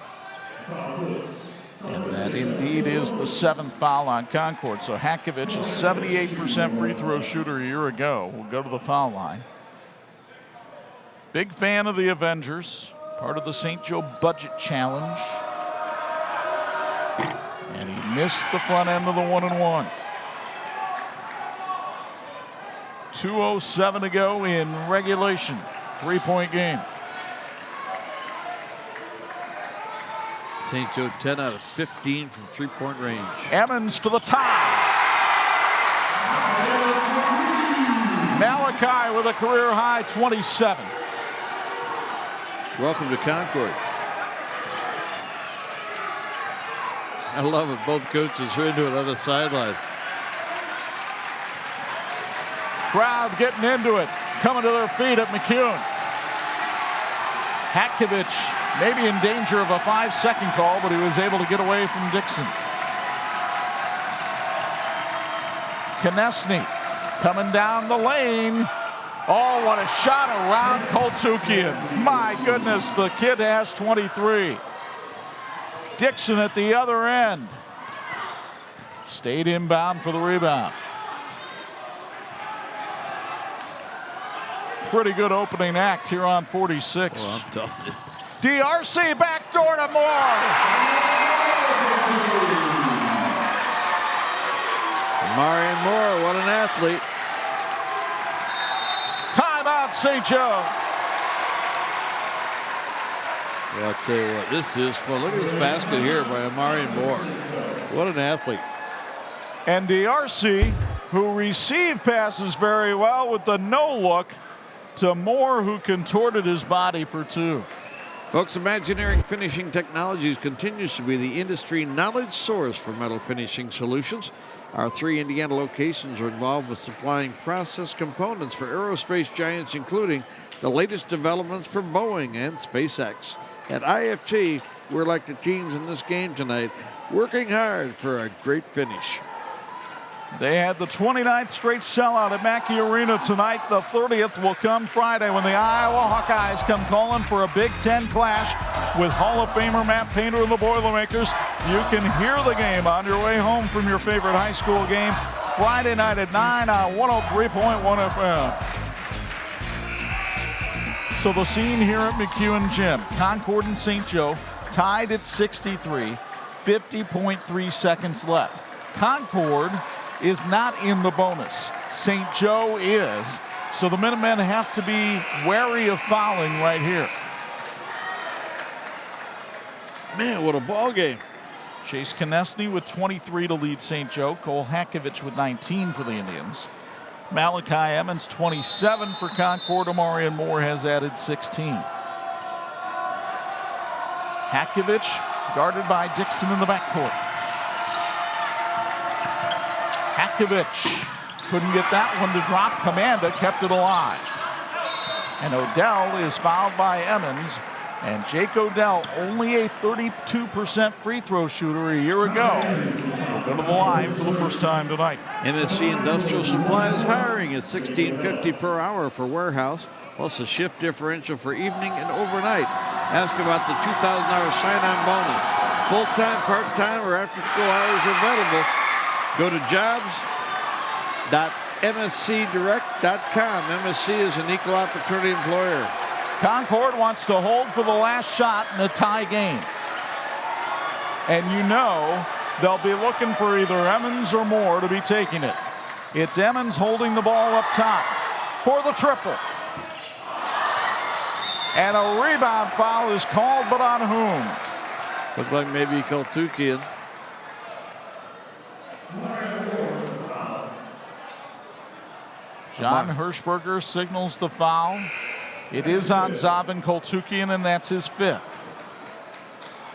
Speaker 1: And that indeed is the 7th foul on Concord. So Hakovich, a 78% free throw shooter a year ago, will go to the foul line. Big fan of the Avengers, part of the St. Joe Budget Challenge. And he missed the front end of the 1-and-1. 2:07 to go in regulation. 3-point game.
Speaker 2: St. Joe 10 out of 15 from three-point range.
Speaker 1: Emmons for the tie. Malachi with a career high 27.
Speaker 2: Welcome to Concord. I love it. Both coaches are into it on the sideline.
Speaker 1: Crowd getting into it, coming to their feet at McCune. Hakovich maybe in danger of a 5-second call, but he was able to get away from Dixon. Konechny coming down the lane. Oh, what a shot around Koltukian. My goodness, the kid has 23. Dixon at the other end. Stayed inbound for the rebound. Pretty good opening act here on 46.
Speaker 2: Well, I'm telling you.
Speaker 1: DRC backdoor to Moore.
Speaker 2: Marion Moore, what an athlete.
Speaker 1: Timeout, St. Joe.
Speaker 2: Well, I'll tell you what, this is fun. Look at this basket here by Marion Moore. What an athlete.
Speaker 1: And DRC, who received passes very well with the no look, to Moore, who contorted his body for two.
Speaker 2: Folks, Imagineering Finishing Technologies continues to be the industry knowledge source for metal finishing solutions. Our 3 Indiana locations are involved with supplying process components for aerospace giants, including the latest developments for Boeing and SpaceX. At IFT, we're like the teams in this game tonight, working hard for a great finish.
Speaker 1: They had the 29th straight sellout at Mackey Arena tonight. The 30th will come Friday when the Iowa Hawkeyes come calling for a Big Ten clash with Hall of Famer Matt Painter and the Boilermakers. You can hear the game on your way home from your favorite high school game Friday night at 9 on 103.1 FM. So the scene here at McEwen Gym, Concord and St. Joe tied at 63, 50.3 seconds left. Concord is not in the bonus. St. Joe is. So the Minutemen have to be wary of fouling right here.
Speaker 2: Man, what a ball game.
Speaker 1: Chase Konechny with 23 to lead St. Joe. Cole Hakovich with 19 for the Indians. Malachi Emmons 27 for Concord. Marion Moore has added 16. Hakovich guarded by Dixon in the backcourt. Hakovich couldn't get that one to drop. Commanda kept it alive. And Odell is fouled by Emmons. And Jake Odell, only a 32% free throw shooter a year ago, will go to the line for the first time tonight.
Speaker 2: MSC Industrial Supply is hiring at $16.50 per hour for warehouse, plus a shift differential for evening and overnight. Ask about the $2,000 sign-on bonus. Full-time, part-time, or after-school hours are available. Go to jobs.mscdirect.com. MSC is an equal opportunity employer.
Speaker 1: Concord wants to hold for the last shot in a tie game. And you know they'll be looking for either Emmons or Moore to be taking it. It's Emmons holding the ball up top for the triple. And a rebound foul is called, but on whom?
Speaker 2: Looked like maybe Koltukian.
Speaker 1: John Hirschberger signals the foul. It is on Zavin Koltukian, and that's his 5th.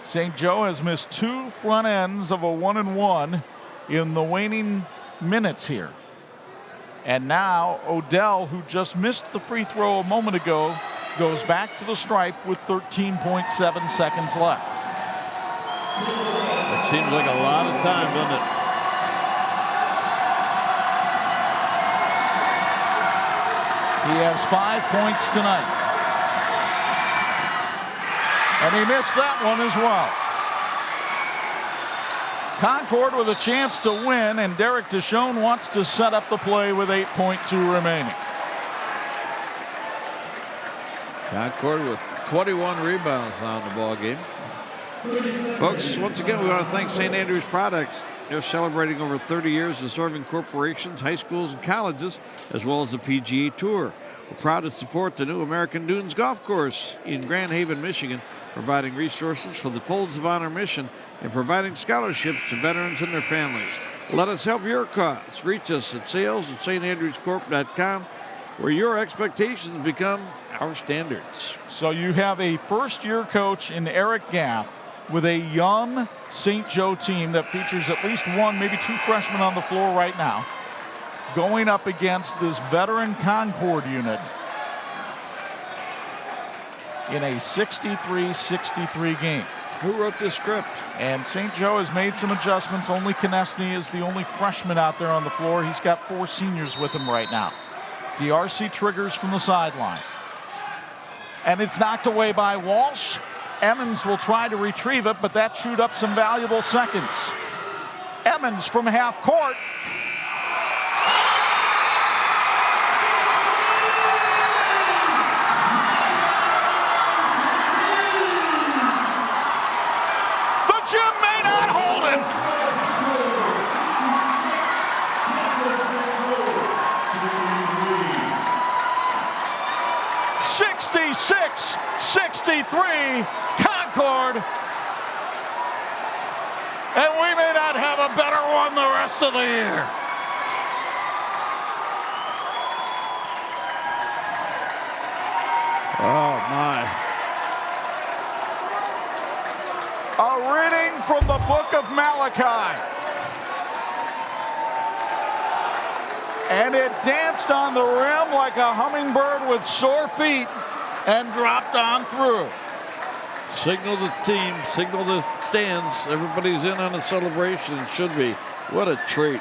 Speaker 1: St. Joe has missed 2 front ends of a 1-and-1 in the waning minutes here. And now Odell, who just missed the free throw a moment ago, goes back to the stripe with 13.7 seconds left.
Speaker 2: That seems like a lot of time, doesn't it?
Speaker 1: He has 5 points tonight. And he missed that one as well. Concord with a chance to win, and Derek Deshone wants to set up the play with 8.2 remaining.
Speaker 2: Concord with 21 rebounds on the ball game. Folks, once again, we want to thank St. Andrews Products. They're celebrating over 30 years of serving corporations, high schools, and colleges, as well as the PGA Tour. We're proud to support the new American Dunes Golf Course in Grand Haven, Michigan, providing resources for the Folds of Honor mission and providing scholarships to veterans and their families. Let us help your cause. Reach us at sales@standrewscorp.com, where your expectations become our standards.
Speaker 1: So you have a first-year coach in Eric Gaff with a young St. Joe team that features at least 1, maybe 2 freshmen on the floor right now, going up against this veteran Concord unit in a 63-63 game.
Speaker 2: Who wrote this script?
Speaker 1: And St. Joe has made some adjustments. Only Konechny is the only freshman out there on the floor. He's got 4 seniors with him right now. DRC triggers from the sideline. And it's knocked away by Walsh. Emmons will try to retrieve it, but that chewed up some valuable seconds. Emmons from half court. The gym may not hold him. 66-63, Concord. And we may not have a better one the rest of the year.
Speaker 6: Oh, my.
Speaker 1: A reading from the book of Malachi. And it danced on the rim like a hummingbird with sore feet and dropped on through.
Speaker 2: Signal the team, signal the stands. Everybody's in on a celebration. It should be. What a treat.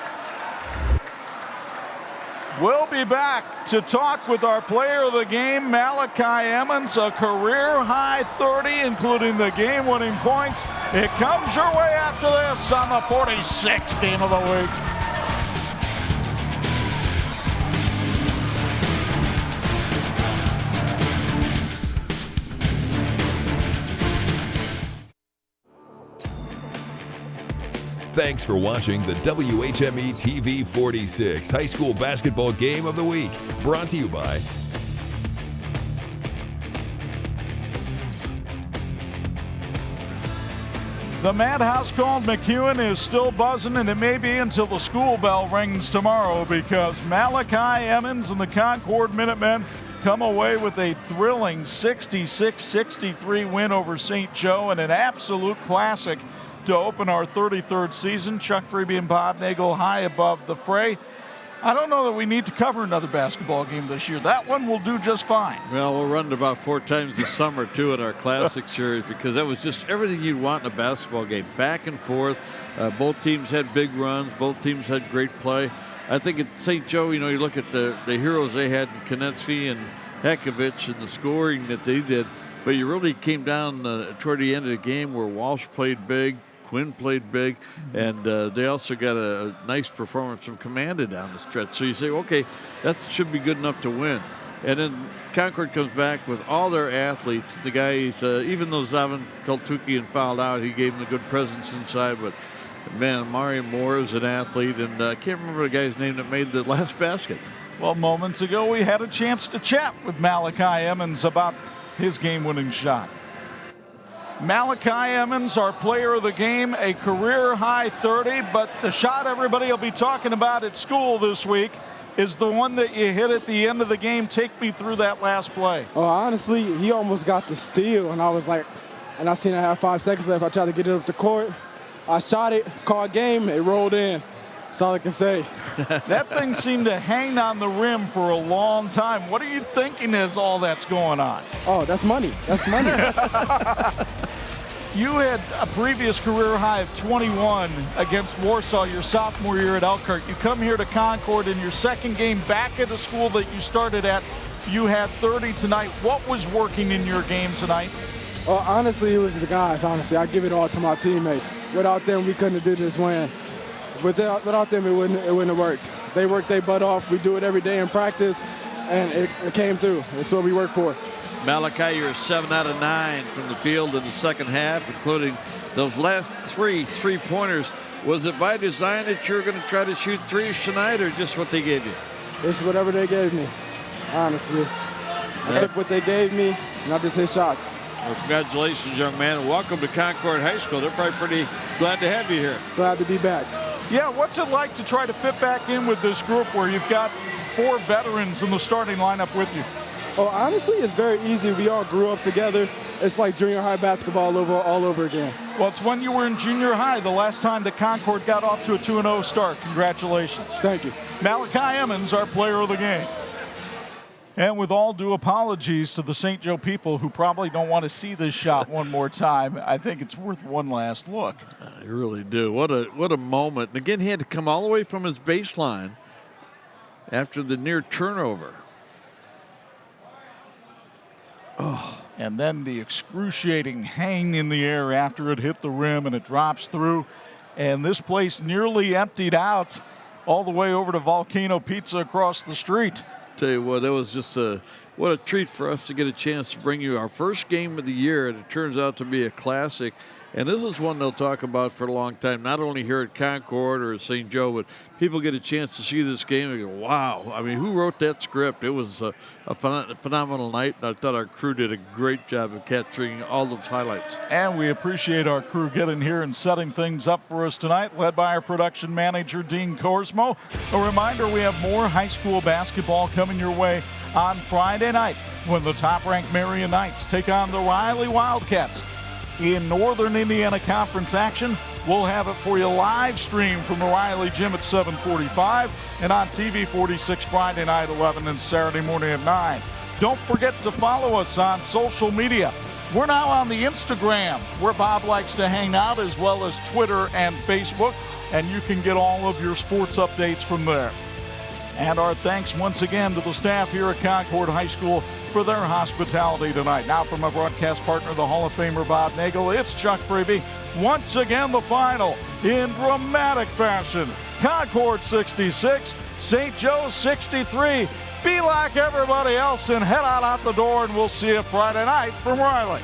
Speaker 1: We'll be back to talk with our player of the game, Malachi Emmons, a career-high 30, including the game-winning points. It comes your way after this on the 46th game of the week.
Speaker 3: Thanks for watching the WHME TV 46 High School Basketball Game of the Week, brought to you by
Speaker 1: The madhouse called McEwen is still buzzing, and it may be until the school bell rings tomorrow, because Malachi Emmons and the Concord Minutemen come away with a thrilling 66-63 win over St. Joe, and an absolute classic to open our 33rd season. Chuck Freeby and Bob Nagel high above the fray. I don't know that we need to cover another basketball game this year. That one will do just fine.
Speaker 2: Well, we'll run it about 4 times this summer, too, in our Classic Series, because that was just everything you'd want in a basketball game. Back and forth. Both teams had big runs. Both teams had great play. I think at St. Joe, you know, you look at the heroes they had in Konetsky and Hekovich and the scoring that they did, but you really came down toward the end of the game where Walsh played big, Quinn played big, and they also got a nice performance from Commanda down the stretch. So you say, okay, that should be good enough to win. And then Concord comes back with all their athletes. The guys, even though Zavin Kaltukian fouled out, he gave them a good presence inside. But man, Mario Moore is an athlete, and I can't remember the guy's name that made the last basket.
Speaker 1: Well, moments ago, we had a chance to chat with Malachi Emmons about his game-winning shot. Malachi Emmons, our player of the game, a career-high 30, but the shot everybody will be talking about at school this week is the one that you hit at the end of the game. Take me through that last play.
Speaker 9: Oh, honestly, he almost got the steal, and I was like, and I seen I had 5 seconds left. I tried to get it up the court. I shot it, called game, it rolled in. That's all I can say.
Speaker 1: That thing seemed to hang on the rim for a long time. What are you thinking as all that's going on?
Speaker 9: Oh, that's money. That's money.
Speaker 1: You had a previous career high of 21 against Warsaw your sophomore year at Elkhart. You come here to Concord in your second game back at the school that you started at. You had 30 tonight. What was working in your game tonight?
Speaker 9: Oh, honestly, it was the guys, honestly. I give it all to my teammates. Without them, we couldn't have did this win. Without them, it wouldn't have worked. They work their butt off. We do it every day in practice, and it came through. That's what we work for.
Speaker 2: Malachi, you're 7 out of 9 from the field in the second half, including those last 3 3-pointers. Was it by design that you were going to try to shoot threes tonight, or just what they gave you?
Speaker 9: It's whatever they gave me, honestly. I took what they gave me, and I just hit shots.
Speaker 2: Well, congratulations, young man, and welcome to Concord High School. They're probably pretty glad to have you here.
Speaker 9: Glad to be back.
Speaker 1: Yeah, what's it like to try to fit back in with this group where you've got 4 veterans in the starting lineup with you?
Speaker 9: Oh, honestly, it's very easy. We all grew up together. It's like junior high basketball all over again.
Speaker 1: Well, it's when you were in junior high, the last time that Concord got off to a 2-0 start. Congratulations.
Speaker 9: Thank you.
Speaker 1: Malachi Emmons, our player of the game. And with all due apologies to the St. Joe people who probably don't want to see this shot one more time, I think it's worth one last look.
Speaker 2: I really do. What a moment. And again, he had to come all the way from his baseline after the near turnover. Oh.
Speaker 1: And then the excruciating hang in the air after it hit the rim and it drops through. And this place nearly emptied out all the way over to Volcano Pizza across the street.
Speaker 2: Tell you what, that was just what a treat for us to get a chance to bring you our first game of the year, and it turns out to be a classic. And this is one they'll talk about for a long time, not only here at Concord or at St. Joe, but people get a chance to see this game and go, wow. I mean, who wrote that script? It was a phenomenal night, and I thought our crew did a great job of capturing all those highlights.
Speaker 1: And we appreciate our crew getting here and setting things up for us tonight, led by our production manager, Dean Korsmo. A reminder, we have more high school basketball coming your way on Friday night when the top-ranked Marion Knights take on the Riley Wildcats. In Northern Indiana Conference action, we'll have it for you live stream from the Riley Gym at 7:45 and on TV 46 Friday night 11 and Saturday morning at 9. Don't forget to follow us on social media. We're now on the Instagram, where Bob likes to hang out, as well as Twitter and Facebook, and you can get all of your sports updates from there. And our thanks once again to the staff here at Concord High School for their hospitality tonight. Now from my broadcast partner, the Hall of Famer Bob Nagel, it's Chuck Freebie. Once again, the final in dramatic fashion. Concord 66, St. Joe 63. Be like everybody else and head out the door, and we'll see you Friday night from Riley.